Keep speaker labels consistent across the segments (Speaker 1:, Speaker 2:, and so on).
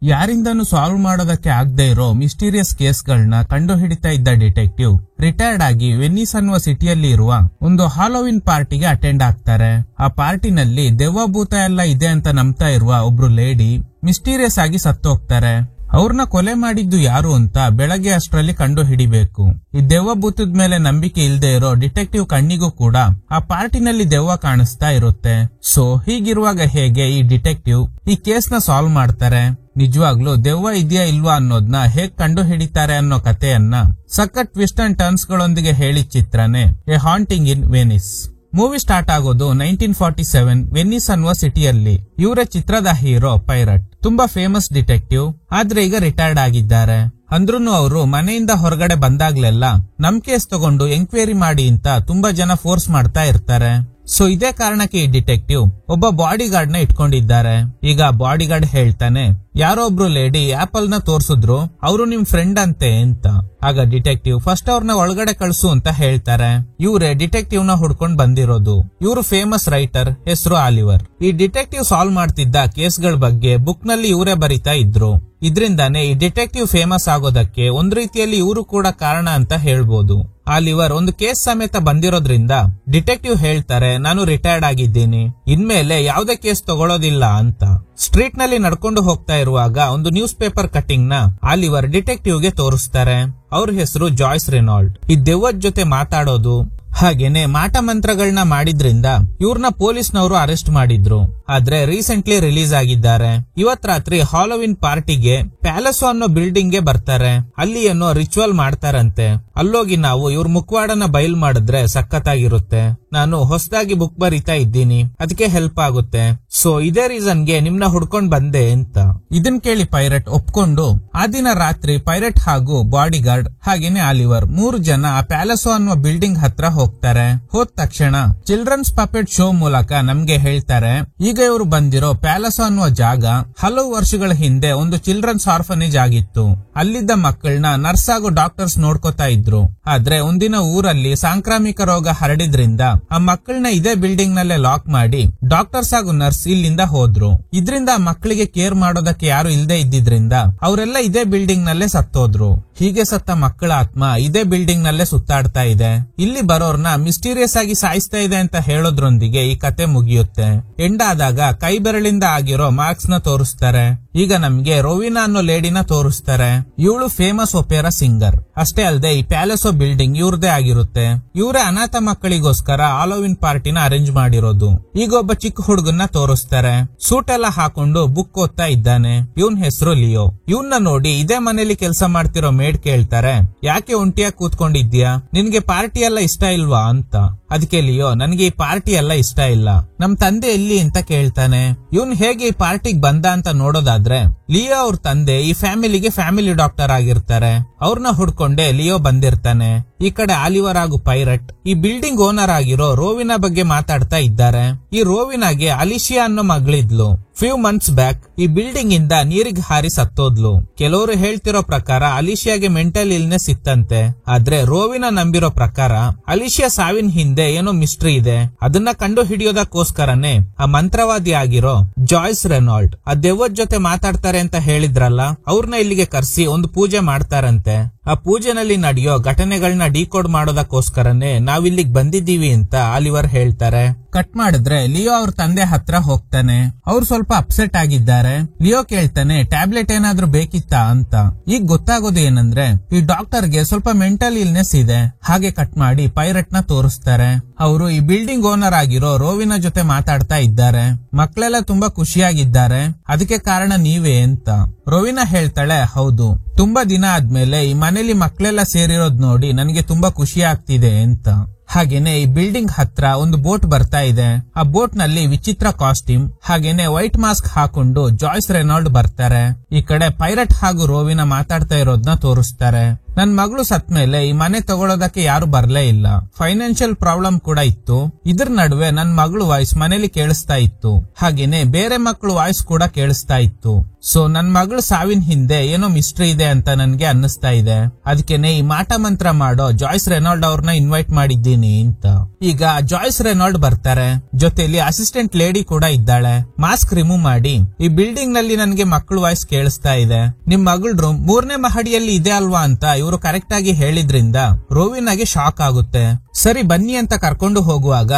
Speaker 1: ಯಾರಿಂದನೂ solve ಮಾಡೋದಕ್ಕೆ ಆಗದೆ ಇರೋ ಮಿಸ್ಟೀರಿಯಸ್ ಕೇಸ್ಗಳನ್ನ ಕಂಡು ಹಿಡಿತಾ ಇದ್ದ ಡಿಟೆಕ್ಟಿವ್ ರಿಟೈರ್ಡ್ ಆಗಿ ವೆನಿಸ್ ಅನ್ನುವ ಸಿಟಿಯಲ್ಲಿ ಇರುವ ಒಂದು ಹಾಲೋವಿನ್ ಪಾರ್ಟಿಗೆ ಅಟೆಂಡ್ ಆಗ್ತಾರೆ. ಆ ಪಾರ್ಟಿನಲ್ಲಿ ದೆವ್ವ ಭೂತ ಎಲ್ಲ ಇದೆ ಅಂತ ನಂಬ್ತಾ ಇರುವ ಒಬ್ರು ಲೇಡಿ ಮಿಸ್ಟೀರಿಯಸ್ ಆಗಿ ಸತ್ತೋಗ್ತಾರೆ. ಅವ್ರನ್ನ ಕೊಲೆ ಮಾಡಿದ್ದು ಯಾರು ಅಂತ ಬೆಳಗ್ಗೆ ಅಷ್ಟರಲ್ಲಿ ಕಂಡು ಹಿಡಿಬೇಕು. ಈ ದೆವ್ವ ಭೂತದ ಮೇಲೆ ನಂಬಿಕೆ ಇಲ್ದೇ ಇರೋ ಡಿಟೆಕ್ಟಿವ್ ಕಣ್ಣಿಗೂ ಕೂಡ ಆ ಪಾರ್ಟಿನಲ್ಲಿ ದೆವ್ವ ಕಾಣಿಸ್ತಾ ಇರುತ್ತೆ. ಸೊ ಹೀಗಿರುವಾಗ ಹೇಗೆ ಈ ಡಿಟೆಕ್ಟಿವ್ ಈ ಕೇಸ್ ನ ಸಾಲ್ವ್ ಮಾಡ್ತಾರೆ, ನಿಜವಾಗ್ಲೂ ದೆವ್ವ ಇದೆಯಾ ಇಲ್ವಾ ಅನ್ನೋದನ್ನ ಹೇಗ್ ಕಂಡು ಹಿಡಿತಾರೆ ಅನ್ನೋ ಕಥೆಯನ್ನ ಸಖತ್ ಟ್ವಿಸ್ಟ್ ಅಂಡ್ ಟರ್ನ್ಸ್ ಗಳೊಂದಿಗೆ ಹೇಳಿದ ಚಿತ್ರನೇ a haunting in Venice. Movie start ಆಗೋದು 1947 ವೆನಿಸ್ ಅನ್ನುವ ಸಿಟಿಯಲ್ಲಿ. ಇವರ ಚಿತ್ರದ ಹೀರೋ ಪೈರಟ್ ತುಂಬಾ ಫೇಮಸ್ ಡಿಟೆಕ್ಟಿವ್, ಆದ್ರೆ ಈಗ ರಿಟೈರ್ಡ್ ಆಗಿದ್ದಾರೆ. ಅಂದ್ರೂನು ಅವರು ಮನೆಯಿಂದ ಹೊರಗಡೆ ಬಂದಾಗ್ಲೆಲ್ಲ ನಮ್ ಕೇಸ್ ತಗೊಂಡು ಎಂಕ್ವೈರಿ ಮಾಡಿ ಅಂತ ತುಂಬಾ ಜನ ಫೋರ್ಸ್ ಮಾಡ್ತಾ ಇರ್ತಾರೆ. ಸೊ ಇದೇ ಕಾರಣಕ್ಕೆ ಈ ಡಿಟೆಕ್ಟಿವ್ ಒಬ್ಬ ಬಾಡಿ ಗಾರ್ಡ್ ನ ಇಟ್ಕೊಂಡಿದ್ದಾರೆ. ಈಗ ಬಾಡಿ ಗಾರ್ಡ್ ಹೇಳ್ತಾನೆ, ಯಾರೋ ಒಬ್ರು ಲೇಡಿ ಆಪಲ್ ನ ತೋರ್ಸಿದ್ರು, ಅವರು ನಿಮ್ ಫ್ರೆಂಡ್ ಅಂತೆ ಅಂತ. ಆಗ ಡಿಟೆಕ್ಟಿವ್ ಫಸ್ಟ್ ಅವ್ರನ್ನ ಒಳಗಡೆ ಕಳ್ಸು ಅಂತ ಹೇಳ್ತಾರೆ. ಇವ್ರೆ ಡಿಟೆಕ್ಟಿವ್ ನ ಹುಡ್ಕೊಂಡ್ ಬಂದಿರೋದು. ಇವರು ಫೇಮಸ್ ರೈಟರ್, ಹೆಸರು ಆಲಿವರ್. ಈ ಡಿಟೆಕ್ಟಿವ್ ಸಾಲ್ವ್ ಮಾಡ್ತಿದ್ದ ಕೇಸ್ಗಳ ಬಗ್ಗೆ ಬುಕ್ ನಲ್ಲಿ ಇವರೇ ಬರಿತಾ ಇದ್ರು. ಇದ್ರಿಂದಾನೇ ಈ ಡಿಟೆಕ್ಟಿವ್ ಫೇಮಸ್ ಆಗೋದಕ್ಕೆ ಒಂದ್ ರೀತಿಯಲ್ಲಿ ಇವರು ಕೂಡ ಕಾರಣ ಅಂತ ಹೇಳ್ಬೋದು. ಆಲಿವರ್ ಒಂದು ಕೇಸ್ ಸಮೇತ ಬಂದಿರೋದ್ರಿಂದ ಡಿಟೆಕ್ಟಿವ್ ಹೇಳ್ತಾರೆ, ನಾನು ರಿಟೈರ್ಡ್ ಆಗಿದ್ದೀನಿ, ಇನ್ಮೇಲೆ ಯಾವುದೇ ಕೇಸ್ ತಗೊಳ್ಳೋದಿಲ್ಲ ಅಂತ. ಸ್ಟ್ರೀಟ್ ನಲ್ಲಿ ನಡ್ಕೊಂಡು ಹೋಗ್ತಾ ಇರುವಾಗ ಒಂದು ನ್ಯೂಸ್ ಪೇಪರ್ ಕಟಿಂಗ್ ನ ಆಲಿವರ್ ಡಿಟೆಕ್ಟಿವ್ ಗೆ ತೋರಿಸ್ತಾರೆ. ಅವ್ರ ಹೆಸರು ಜಾಯ್ಸ್ ರೆನಾಲ್ಡ್. ಈ ದೆವ್ವದ ಜೊತೆ ಮಾತಾಡೋದು ಹಾಗೇನೆ ಮಾಟ ಮಂತ್ರಗಳನ್ನ ಮಾಡಿದ್ರಿಂದ ಇವ್ರನ್ನ ಪೊಲೀಸ್ನವರು ಅರೆಸ್ಟ್ ಮಾಡಿದ್ರು. ಆದ್ರೆ ರೀಸೆಂಟ್ಲಿ ರಿಲೀಸ್ ಆಗಿದ್ದಾರೆ. ಇವತ್ ರಾತ್ರಿ ಹಾಲೋವಿನ್ ಪಾರ್ಟಿಗೆ ಪ್ಯಾಲೇಸ್ ಅನ್ನೋ ಬಿಲ್ಡಿಂಗ್ ಗೆ ಬರ್ತಾರೆ. ಅಲ್ಲಿ ಏನೋ ರಿಚುವಲ್ ಮಾಡ್ತಾರಂತೆ. ಅಲ್ಲೋಗಿ ನಾವು ಇವ್ರ ಮುಖವಾಡನ ಬಯಲ್ ಮಾಡಿದ್ರೆ ಸಖತ್ತಾಗಿರುತ್ತೆ. ನಾನು ಹೊಸದಾಗಿ ಬುಕ್ ಬರಿತಾ ಇದ್ದೀನಿ, ಅದಕ್ಕೆ ಹೆಲ್ಪ್ ಆಗುತ್ತೆ. ಸೊ ಇದೇ ರೀಸನ್ ಗೆ ನಿಮ್ನ ಹುಡ್ಕೊಂಡ್ ಬಂದೆ ಅಂತ. ಇದನ್ ಕೇಳಿ ಪೈರಟ್ ಒಪ್ಕೊಂಡು ಆ ದಿನ ರಾತ್ರಿ ಪೈರಟ್ ಹಾಗೂ ಬಾಡಿ ಗಾರ್ಡ್ ಹಾಗೇನೆ ಆಲಿವರ್ 3 ಜನ ಆ ಪ್ಯಾಲೇಸೋ ಅನ್ನುವ ಬಿಲ್ಡಿಂಗ್ ಹತ್ರ ಹೋಗ್ತಾರೆ. ಹೋದ ತಕ್ಷಣ ಚಿಲ್ಡ್ರನ್ಸ್ ಪಪೆಟ್ ಶೋ ಮೂಲಕ ನಮ್ಗೆ ಹೇಳ್ತಾರೆ, ಈಗ ಇವರು ಬಂದಿರೋ ಪ್ಯಾಲೇಸೋ ಅನ್ನುವ ಜಾಗ ಹಲವು ವರ್ಷಗಳ ಹಿಂದೆ ಒಂದು ಚಿಲ್ಡ್ರನ್ಸ್ ಆರ್ಫನೇಜ್ ಆಗಿತ್ತು. ಅಲ್ಲಿದ್ದ ಮಕ್ಕಳನ್ನ ನರ್ಸ್ ಹಾಗೂ ಡಾಕ್ಟರ್ಸ್ ನೋಡ್ಕೋತಾ ಇದ್ರು. ಆದ್ರೆ ಒಂದಿನ ಊರಲ್ಲಿ ಸಾಂಕ್ರಾಮಿಕ ರೋಗ ಹರಡಿದ್ರಿಂದ ಆ ಮಕ್ಕಳನ್ನ ಇದೇ ಬಿಲ್ಡಿಂಗ್ ನಲ್ಲೇ ಲಾಕ್ ಮಾಡಿ ಡಾಕ್ಟರ್ಸ್ ಹಾಗೂ ನರ್ಸ್ ಇಲ್ಲಿಂದ ಹೋದ್ರು. ಇದ್ರಿಂದ ಮಕ್ಕಳಿಗೆ ಕೇರ್ ಮಾಡೋದಕ್ಕೆ ಯಾರು ಇಲ್ದೇ ಇದ್ದಿದ್ರಿಂದ ಅವರೆಲ್ಲ ಇದೇ ಬಿಲ್ಡಿಂಗ್ ನಲ್ಲೇ ಸತ್ತೋದ್ರು. ಹೀಗೆ ಸತ್ತ ಮಕ್ಕಳ ಆತ್ಮ ಇದೇ ಬಿಲ್ಡಿಂಗ್ ನಲ್ಲೇ ಸುತ್ತಾಡ್ತಾ ಇದೆ. ಇಲ್ಲಿ ಬರೋರ್ನ ಮಿಸ್ಟೀರಿಯಸ್ ಆಗಿ ಸಾಯಿಸ್ತಾ ಇದೆ ಅಂತ ಹೇಳೋದ್ರೊಂದಿಗೆ ಈ ಕತೆ ಮುಗಿಯುತ್ತೆ. ಎಂಡ್ ಆದಾಗ ಕೈ ಬೆರಳಿಂದ ಆಗಿರೋ ಮಾರ್ಕ್ಸ್ ನ ತೋರಿಸ್ತಾರೆ. ಈಗ ನಮ್ಗೆ ರೋವಿನಾ ಅನ್ನೋ ಲೇಡಿನ ತೋರಿಸ್ತಾರೆ. ಇವಳು ಫೇಮಸ್ ಒಪೇರಾ ಸಿಂಗರ್. ಅಷ್ಟೇ ಅಲ್ಲದೆ ಈ ಪ್ಯಾಲೇಸೋ ಬಿಲ್ಡಿಂಗ್ ಇವ್ರದೇ ಆಗಿರುತ್ತೆ. ಇವರೇ ಅನಾಥ ಮಕ್ಕಳಿಗೋಸ್ಕರ ಹಾಲೋವಿನ್ ಪಾರ್ಟಿನ ಅರೇಂಜ್ ಮಾಡಿರೋದು. ಈಗ ಒಬ್ಬ ಚಿಕ್ಕ ಹುಡುಗನ್ನ ತೋರಿಸ್ತಾರೆ. ಸೂಟ್ ಎಲ್ಲ ಹಾಕೊಂಡು ಬುಕ್ ಓದ್ತಾ ಇದ್ದಾನೆ. ಇವನ್ ಹೆಸರು ಲಿಯೋ. ಇವನ್ನ ನೋಡಿ ಇದೇ ಮನೇಲಿ ಕೆಲಸ ಮಾಡ್ತಿರೋ ಮೇಡ್ ಕೇಳ್ತಾರೆ, ಯಾಕೆ ಒಂಟಿಯಾಗಿ ಕೂತ್ಕೊಂಡಿದ್ಯಾ, ನಿನ್ಗೆ ಪಾರ್ಟಿ ಎಲ್ಲ ಇಷ್ಟ ಇಲ್ವಾ ಅಂತ. ಅದಕ್ಕೆ ಲಿಯೋ, ನನ್ಗೆ ಈ ಪಾರ್ಟಿ ಎಲ್ಲ ಇಷ್ಟ ಇಲ್ಲ, ನಮ್ ತಂದೆ ಎಲ್ಲಿ ಅಂತ ಕೇಳ್ತಾನೆ. ಇವನ್ ಹೇಗೆ ಈ ಪಾರ್ಟಿಗೆ ಬಂದ ಅಂತ ನೋಡೋದಾದ್ರೆ ಲಿಯೋ ಅವ್ರ ತಂದೆ ಈ ಫ್ಯಾಮಿಲಿಗೆ ಫ್ಯಾಮಿಲಿ ಡಾಕ್ಟರ್ ಆಗಿರ್ತಾರೆ. ಅವ್ರನ್ನ ಹುಡ್ಕೊಂಡೆ ಲಿಯೋ ಬಂದಿರ್ತಾನೆ. ಈ ಕಡೆ ಆಲಿವರ್ ಹಾಗೂ ಪೈರಟ್ ಈ ಬಿಲ್ಡಿಂಗ್ ಓನರ್ ಆಗಿರೋ ರೋವಿನಾ ಬಗ್ಗೆ ಮಾತಾಡ್ತಾ ಇದ್ದಾರೆ. ಈ ರೋವಿನಾಗೆ ಅಲಿಶಿಯಾ ಅನ್ನೋ ಮಗಳಿದ್ಲು. ಫ್ಯೂ ಮಂತ್ಸ್ ಬ್ಯಾಕ್ ಈ ಬಿಲ್ಡಿಂಗ್ ಇಂದ ನೀರಿಗೆ ಹಾರಿ ಸತ್ತೋದ್ಲು. ಕೆಲವರು ಹೇಳ್ತಿರೋ ಪ್ರಕಾರ ಅಲಿಶಿಯಾಗೆ ಮೆಂಟಲ್ ಇಲ್ನೆಸ್ ಇತ್ತಂತೆ. ಆದ್ರೆ ರೋವಿನಾ ನಂಬಿರೋ ಪ್ರಕಾರ ಅಲಿಶಿಯಾ ಸಾವಿನ ಹಿಂದೆ ಏನೋ ಮಿಸ್ಟ್ರಿ ಇದೆ. ಅದನ್ನ ಕಂಡು ಹಿಡಿಯೋದಕ್ಕೋಸ್ಕರನೇ ಆ ಮಂತ್ರವಾದಿ ಆಗಿರೋ ಜಾಯ್ಸ್ ರೆನಾಲ್ಡ್ ಆ ದೆವ್ವದ ಜೊತೆ ಮಾತಾಡ್ತಾರೆ ಅಂತ ಹೇಳಿದ್ರಲ್ಲ, ಅವ್ರನ್ನ ಇಲ್ಲಿಗೆ ಕರ್ಸಿ ಒಂದು ಪೂಜೆ ಮಾಡ್ತಾರಂತೆ. ಆ ಪೂಜೆನಲ್ಲಿ ನಡೆಯೋ ಘಟನೆಗಳನ್ನ ಡಿಕೋಡ್ ಮಾಡೋದಕ್ಕೋಸ್ಕರನೇ ನಾವಿಲ್ಲಿಗೆ ಬಂದಿದ್ದೀವಿ ಅಂತ ಆಲಿವರ್ ಹೇಳ್ತಾರೆ. ಕಟ್ ಮಾಡಿದ್ರೆ ಲಿಯೋ ಅವ್ರ ತಂದೆ ಹತ್ರ ಹೋಗ್ತಾನೆ. ಅವ್ರು ಸ್ವಲ್ಪ ಅಪ್ಸೆಟ್ ಆಗಿದ್ದಾರೆ. ಲಿಯೋ ಕೇಳ್ತಾನೆ, ಟ್ಯಾಬ್ಲೆಟ್ ಏನಾದ್ರೂ ಬೇಕಿತ್ತಾ ಅಂತ. ಈಗ ಗೊತ್ತಾಗೋದು ಏನಂದ್ರೆ ಈ ಡಾಕ್ಟರ್ಗೆ ಸ್ವಲ್ಪ ಮೆಂಟಲ್ ಇಲ್ನೆಸ್ ಇದೆ. ಹಾಗೆ ಕಟ್ ಮಾಡಿ ಪೈರಟ್ ನ ತೋರಿಸ್ತಾರೆ. ಅವರು ಈ ಬಿಲ್ಡಿಂಗ್ ಓನರ್ ಆಗಿರೋ ರೋವಿನ ಜೊತೆ ಮಾತಾಡ್ತಾ ಇದ್ದಾರೆ. ಮಕ್ಕಳೆಲ್ಲ ತುಂಬಾ ಖುಷಿಯಾಗಿದ್ದಾರೆ, ಅದಕ್ಕೆ ಕಾರಣ ನೀವೇ ಅಂತ. ರೋವಿನಾ ಹೇಳ್ತಾಳೆ, ಹೌದು, ತುಂಬಾ ದಿನ ಆದ್ಮೇಲೆ ಈ ಮನೇಲಿ ಮಕ್ಕಳೆಲ್ಲ ಸೇರಿರೋದ್ ನೋಡಿ ನನಗೆ ತುಂಬಾ ಖುಷಿ ಆಗ್ತಿದೆ ಅಂತ. ಹಾಗೇನೆ ಈ ಬಿಲ್ಡಿಂಗ್ ಹತ್ರ ಒಂದು ಬೋಟ್ ಬರ್ತಾ ಇದೆ. ಆ ಬೋಟ್ ನಲ್ಲಿ ವಿಚಿತ್ರ ಕಾಸ್ಟ್ಯೂಮ್ ಹಾಗೇನೆ ವೈಟ್ ಮಾಸ್ಕ್ ಹಾಕೊಂಡು ಜಾಯ್ಸ್ ರೆನಾಲ್ಡ್ ಬರ್ತಾರೆ. ಈ ಕಡೆ ಪೈರಟ್ ಹಾಗೂ ರೋವಿನಾ ಮಾತಾಡ್ತಾ ಇರೋದನ್ನ ತೋರಿಸ್ತಾರೆ. ನನ್ ಮಗಳು ಸತ್ಮೇಲೆ ಈ ಮನೆ ತಗೊಳೋದಕ್ಕೆ ಯಾರು ಬರ್ಲೇ ಇಲ್ಲ. ಫೈನಾನ್ಷಿಯಲ್ ಪ್ರಾಬ್ಲಮ್ ಕೂಡ ಇತ್ತು. ಇದ್ರ ನಡುವೆ ನನ್ ಮಗಳು ವಾಯ್ಸ್ ಮನೇಲಿ ಕೇಳಿಸ್ತಾ ಇತ್ತು. ಹಾಗೇನೆ ಬೇರೆ ಮಕ್ಕಳು ವಾಯ್ಸ್ ಕೂಡ ಕೇಳಿಸ್ತಾ ಇತ್ತು. ಸೊ ನನ್ ಮಗಳು ಸಾವಿನ ಹಿಂದೆ ಏನೋ ಮಿಸ್ಟ್ರಿ ಇದೆ ಅಂತ ನನ್ಗೆ ಅನ್ನಿಸ್ತಾ ಇದೆ. ಅದಕ್ಕೇನೆ ಈ ಮಾಟ ಮಂತ್ರ ಮಾಡೋ ಜಾಯ್ಸ್ ರೆನಾಲ್ಡ್ ಅವ್ರನ್ನ ಇನ್ವೈಟ್ ಮಾಡಿದ್ದೀನಿ ಅಂತ. ಈಗ ಜಾಯ್ಸ್ ರೆನಾಲ್ಡ್ ಬರ್ತಾರೆ. ಜೊತೆಲಿ ಅಸಿಸ್ಟೆಂಟ್ ಲೇಡಿ ಕೂಡ ಇದ್ದಾಳೆ. ಮಾಸ್ಕ್ ರಿಮೂವ್ ಮಾಡಿ, ಈ ಬಿಲ್ಡಿಂಗ್ ನಲ್ಲಿ ನನ್ಗೆ ಮಕ್ಕಳು ವಾಯ್ಸ್ ಕೇಳಿಸ್ತಾ ಇದೆ. ನಿಮ್ ಮಗಳ ರೂಮ್ 3ನೇ ಮಹಡಿಯಲ್ಲಿ ಇದೆ ಅಲ್ವಾ ಅಂತ ಇವರು ಕರೆಕ್ಟ್ ಆಗಿ ಹೇಳಿದ್ರಿಂದ ರೋವಿನಾಗೆ ಶಾಕ್ ಆಗುತ್ತೆ. ಸರಿ ಬನ್ನಿ ಅಂತ ಕರ್ಕೊಂಡು ಹೋಗುವಾಗ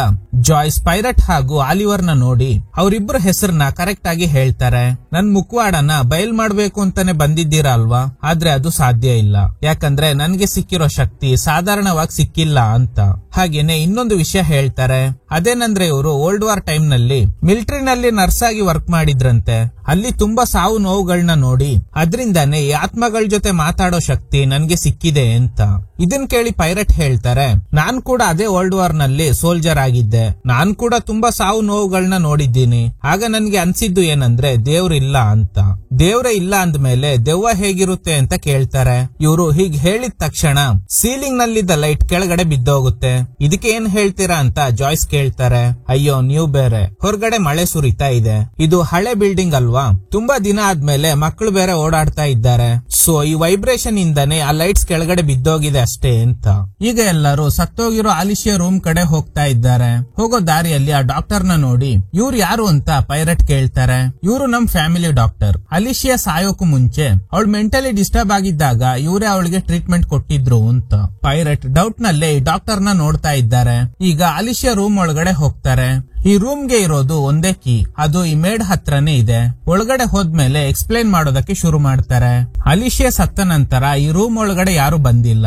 Speaker 1: ಜಾಯ್ಸ್ ಪೈರಟ್ ಹಾಗೂ ಆಲಿವರ್ ನ ನೋಡಿ ಅವರಿಬ್ಬರ ಹೆಸರನ್ನ ಕರೆಕ್ಟ್ ಆಗಿ ಹೇಳ್ತಾರೆ. ನನ್ ಮುಖವಾಡನ ಬಯಲ್ ಮಾಡ್ಬೇಕು ಅಂತಾನೆ ಬಂದಿದ್ದೀರಾ ಅಲ್ವಾ, ಆದ್ರೆ ಅದು ಸಾಧ್ಯ ಇಲ್ಲ. ಯಾಕಂದ್ರೆ ನನ್ಗೆ ಸಿಕ್ಕಿರೋ ಶಕ್ತಿ ಸಾಧಾರಣವಾಗಿ ಸಿಕ್ಕಿಲ್ಲ ಅಂತ. ಹಾಗೇನೆ ಇನ್ನೊಂದು ವಿಷಯ ಹೇಳ್ತಾರೆ. ಅದೇನಂದ್ರೆ ಇವರು ವರ್ಲ್ಡ್ ವಾರ್ ಟೈಮ್ ನಲ್ಲಿ ಮಿಲಿಟರಿನಲ್ಲಿ ನರ್ಸ್ ಆಗಿ ವರ್ಕ್ ಮಾಡಿದ್ರಂತೆ. ಅಲ್ಲಿ ತುಂಬಾ ಸಾವು ನೋವುಗಳನ್ನ ನೋಡಿ ಅದ್ರಿಂದಾನೆ ಈ ಆತ್ಮಗಳ ಜೊತೆ ಮಾತಾಡೋ ಶಕ್ತಿ ನನ್ಗೆ ಸಿಕ್ಕಿದೆ ಅಂತ. ಇದನ್ ಕೇಳಿ ಪೈರಟ್ ಹೇಳ್ತಾರೆ, ನಾನ್ ಕೂಡ ಅದೇ ವರ್ಲ್ಡ್ ವಾರ್ ನಲ್ಲಿ ಸೋಲ್ಜರ್ ಆಗಿದ್ದೆ. ನಾನ್ ಕೂಡ ತುಂಬಾ ಸಾವು ನೋವುಗಳನ್ನ ನೋಡಿದ್ದೀನಿ. ಆಗ ನನ್ಗೆ ಅನ್ಸಿದ್ದು ಏನಂದ್ರೆ ದೇವ್ರಿಲ್ಲ ಅಂತ. ದೇವ್ರೇ ಇಲ್ಲ ಅಂದ್ಮೇಲೆ ದೆವ್ವ ಹೇಗಿರುತ್ತೆ ಅಂತ ಕೇಳ್ತಾರೆ. ಇವರು ಹೀಗ್ ಹೇಳಿದ ತಕ್ಷಣ ಸೀಲಿಂಗ್ ನಲ್ಲಿದ್ದ ಲೈಟ್ ಕೆಳಗಡೆ ಬಿದ್ದೋಗುತ್ತೆ. ಇದಕ್ಕೆ ಏನ್ ಹೇಳ್ತೀರಾ ಅಂತ ಜಾಯ್ಸ್ ಕೇಳ್ತಾರೆ. ಅಯ್ಯೋ ನೀವು ಬೇರೆ, ಹೊರಗಡೆ ಮಳೆ ಸುರಿತಾ ಇದೆ. ಇದು ಹಳೆ ಬಿಲ್ಡಿಂಗ್ ಅಲ್ವಾ, ತುಂಬಾ ದಿನ ಆದ್ಮೇಲೆ ಮಕ್ಕಳು ಬೇರೆ ಓಡಾಡ್ತಾ ಇದ್ದಾರೆ. ಸೊ ಈ ವೈಬ್ರೇಷನ್ ಇಂದಾನೆ ಆ ಲೈಟ್ಸ್ ಕೆಳಗಡೆ ಬಿದ್ದೋಗಿದೆ ಅಷ್ಟೇ ಅಂತ. ಈಗ ಎಲ್ಲರೂ ಸತ್ತೋಗಿರೋ ಆಲಿಶಿಯಾ ರೂಮ್ ಕಡೆ ಹೋಗ್ತಾ ಇದ್ದಾರೆ. ಹೋಗೋ ದಾರಿಯಲ್ಲಿ ಆ ಡಾಕ್ಟರ್ ನ ನೋಡಿ ಇವ್ರು ಯಾರು ಅಂತ ಪೈರಟ್ ಕೇಳ್ತಾರೆ. ಇವರು ನಮ್ ಫ್ಯಾಮಿಲಿ ಡಾಕ್ಟರ್. ಅಲಿಶಿಯಾ ಸಾಯೋಕು ಮುಂಚೆ ಅವಳು ಮೆಂಟಲಿ ಡಿಸ್ಟರ್ಬ್ ಆಗಿದ್ದಾಗ ಇವರೇ ಅವಳಿಗೆ ಟ್ರೀಟ್ಮೆಂಟ್ ಕೊಟ್ಟಿದ್ರು ಅಂತ. ಪೈರಟ್ ಡೌಟ್ ನಲ್ಲೇ ಡಾಕ್ಟರ್ ನ ನೋಡ್ತಾ ಇದ್ದಾರೆ. ಈಗ ಅಲಿಶಿಯಾ ರೂಮ್ ಒಳಗಡೆ ಹೋಗ್ತಾರೆ. ಈ ರೂಮ್ಗೆ ಇರೋದು ಒಂದೇ ಕೀ, ಅದು ಈ ಮೇಡ್ ಹತ್ರನೇ ಇದೆ. ಒಳಗಡೆ ಹೋದ್ಮೇಲೆ ಎಕ್ಸ್ಪ್ಲೈನ್ ಮಾಡೋದಕ್ಕೆ ಶುರು ಮಾಡ್ತಾರೆ. ಅಲಿಶಿಯಾ ಸತ್ತ ನಂತರ ಈ ರೂಮ್ ಒಳಗಡೆ ಯಾರು ಬಂದಿಲ್ಲ.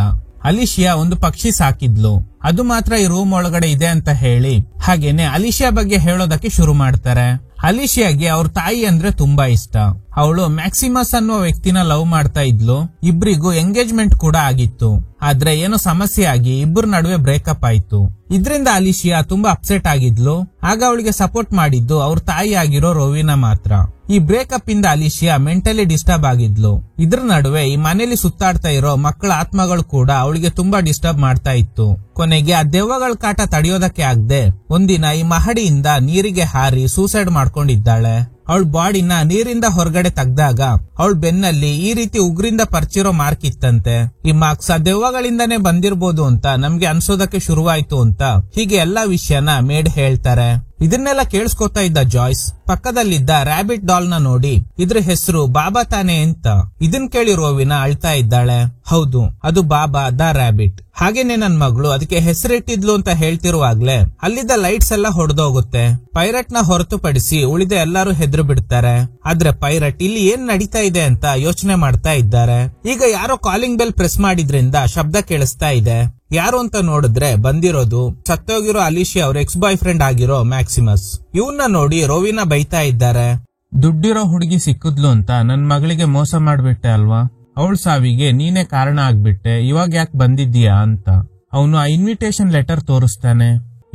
Speaker 1: ಅಲಿಶಿಯಾ ಒಂದು ಪಕ್ಷಿ ಸಾಕಿದ್ಲು, ಅದು ಮಾತ್ರ ಈ ರೂಮ್ ಒಳಗಡೆ ಇದೆ ಅಂತ ಹೇಳಿ ಹಾಗೇನೆ ಅಲಿಶಿಯಾ ಬಗ್ಗೆ ಹೇಳೋದಕ್ಕೆ ಶುರು ಮಾಡ್ತಾರೆ. ಅಲಿಶಿಯಾಗೆ ಅವ್ರ ತಾಯಿ ಅಂದ್ರೆ ತುಂಬಾ ಇಷ್ಟ. ಅವಳು ಮ್ಯಾಕ್ಸಿಮಸ್ ಅನ್ನೋ ವ್ಯಕ್ತಿನ ಲವ್ ಮಾಡ್ತಾ ಇದ್ಲು. ಇಬ್ರಿಗೂ ಎಂಗೇಜ್ಮೆಂಟ್ ಕೂಡ ಆಗಿತ್ತು. ಆದ್ರೆ ಏನೋ ಸಮಸ್ಯೆ ಆಗಿ ಇಬ್ಬರ ನಡುವೆ ಬ್ರೇಕಪ್ ಆಯ್ತು. ಇದ್ರಿಂದ ಅಲಿಶಿಯಾ ತುಂಬಾ ಅಪ್ಸೆಟ್ ಆಗಿದ್ಲು. ಆಗ ಅವಳಿಗೆ ಸಪೋರ್ಟ್ ಮಾಡಿದ್ದು ಅವ್ರ ತಾಯಿ ಆಗಿರೋ ರೋವಿನಾ ಮಾತ್ರ. ಈ ಬ್ರೇಕಪ್ ಇಂದ ಅಲಿಶಿಯಾ ಮೆಂಟಲಿ ಡಿಸ್ಟರ್ಬ್ ಆಗಿದ್ಲು. ಇದ್ರ ನಡುವೆ ಈ ಮನೇಲಿ ಸುತ್ತಾಡ್ತಾ ಇರೋ ಮಕ್ಕಳ ಆತ್ಮಗಳು ಕೂಡ ಅವಳಿಗೆ ತುಂಬಾ ಡಿಸ್ಟರ್ಬ್ ಮಾಡ್ತಾ ಇತ್ತು. ಕೊನೆಗೆ ಆ ದೆವ್ವಗಳ ಕಾಟ ತಡೆಯೋದಕ್ಕೆ ಆಗದೆ ಒಂದಿನ ಈ ಮಹಡಿಯಿಂದ ನೀರಿಗೆ ಹಾರಿ ಸೂಸೈಡ್ ಮಾಡ್ಕೊಂಡಿದ್ದಾಳೆ. ಅವಳ ಬಾಡಿನ ನೀರಿಂದ ಹೊರಗಡೆ ತೆಗ್ದಾಗ ಅವಳ ಬೆನ್ನಲ್ಲಿ ಈ ರೀತಿ ಉಗ್ರಿಂದ ಪರ್ಚಿರೋ ಮಾರ್ಕ್ ಇತ್ತಂತೆ. ಈ ಮಾರ್ಕ್ಸ್ ಆ ದೆವ್ವಗಳಿಂದಾನೇ ಬಂದಿರ್ಬೋದು ಅಂತ ನಮ್ಗೆ ಅನ್ಸೋದಕ್ಕೆ ಶುರುವಾಯ್ತು ಅಂತ ಹೀಗೆ ಎಲ್ಲಾ ವಿಷಯನ ಮೇಡ್ ಹೇಳ್ತಾರೆ. ಇದನ್ನೆಲ್ಲ ಕೇಳಿಸ್ಕೊತಾ ಇದ್ದ ಜಾಯ್ಸ್ ಪಕ್ಕದಲ್ಲಿದ್ದ ರ್ಯಾಬಿಟ್ ಡಾಲ್ ನ ನೋಡಿ ಇದ್ರ ಹೆಸರು ಬಾಬಾ ತಾನೆ ಅಂತ. ಇದನ್ ಕೇಳಿ ರೋವಿನಾ ಅಳ್ತಾ ಇದ್ದಾಳೆ. ಹೌದು, ಅದು ಬಾಬಾ ದ ರ್ಯಾಬಿಟ್. ಹಾಗೇನೆ ನನ್ ಮಗಳು ಅದಕ್ಕೆ ಹೆಸರಿಟ್ಟಿದ್ಲು ಅಂತ ಹೇಳ್ತಿರುವಾಗ್ಲೇ ಅಲ್ಲಿದ್ದ ಲೈಟ್ಸ್ ಎಲ್ಲ ಹೊಡೆದೋಗುತ್ತೆ. ಪೈರಟ್ ನ ಹೊರತುಪಡಿಸಿ ಉಳಿದ ಎಲ್ಲರೂ ಹೆದ್ರು ಬಿಡ್ತಾರೆ. ಆದ್ರೆ ಪೈರಟ್ ಇಲ್ಲಿ ಏನ್ ನಡೀತಾ ಇದೆ ಅಂತ ಯೋಚನೆ ಮಾಡ್ತಾ ಇದ್ದಾರೆ. ಈಗ ಯಾರೋ ಕಾಲಿಂಗ್ ಬೆಲ್ ಪ್ರೆಸ್ ಮಾಡಿದ್ರಿಂದ ಶಬ್ದ ಕೇಳಿಸ್ತಾ ಇದೆ. ಯಾರು ಅಂತ ನೋಡಿದ್ರೆ ಬಂದಿರೋದು ಸತ್ತೋಗಿರೋ ಅಲಿಶಿಯಾ ಅವ್ರ ಎಕ್ಸ್ ಬಾಯ್ ಫ್ರೆಂಡ್ ಆಗಿರೋ ಮ್ಯಾಕ್ಸಿಮಸ್. ಇವನ್ನ ನೋಡಿ ರೋವಿನಾ ಬೈತಾ ಇದ್ದಾರೆ. ದುಡ್ಡಿರೋ ಹುಡುಗಿ ಸಿಕ್ಕಿದ್ಲು ಅಂತ ನನ್ ಮಗಳಿಗೆ ಮೋಸ ಮಾಡ್ಬಿಟ್ಟೆ ಅಲ್ವಾ, ಅವಳ ಸಾವಿಗೆ ನೀನೇ ಕಾರಣ ಆಗ್ಬಿಟ್ಟೆ, ಇವಾಗ ಯಾಕೆ ಬಂದಿದ್ದೀಯಾ ಅಂತ. ಅವನು ಆ ಇನ್ವಿಟೇಷನ್ ಲೆಟರ್ ತೋರಿಸ್ತಾನೆ.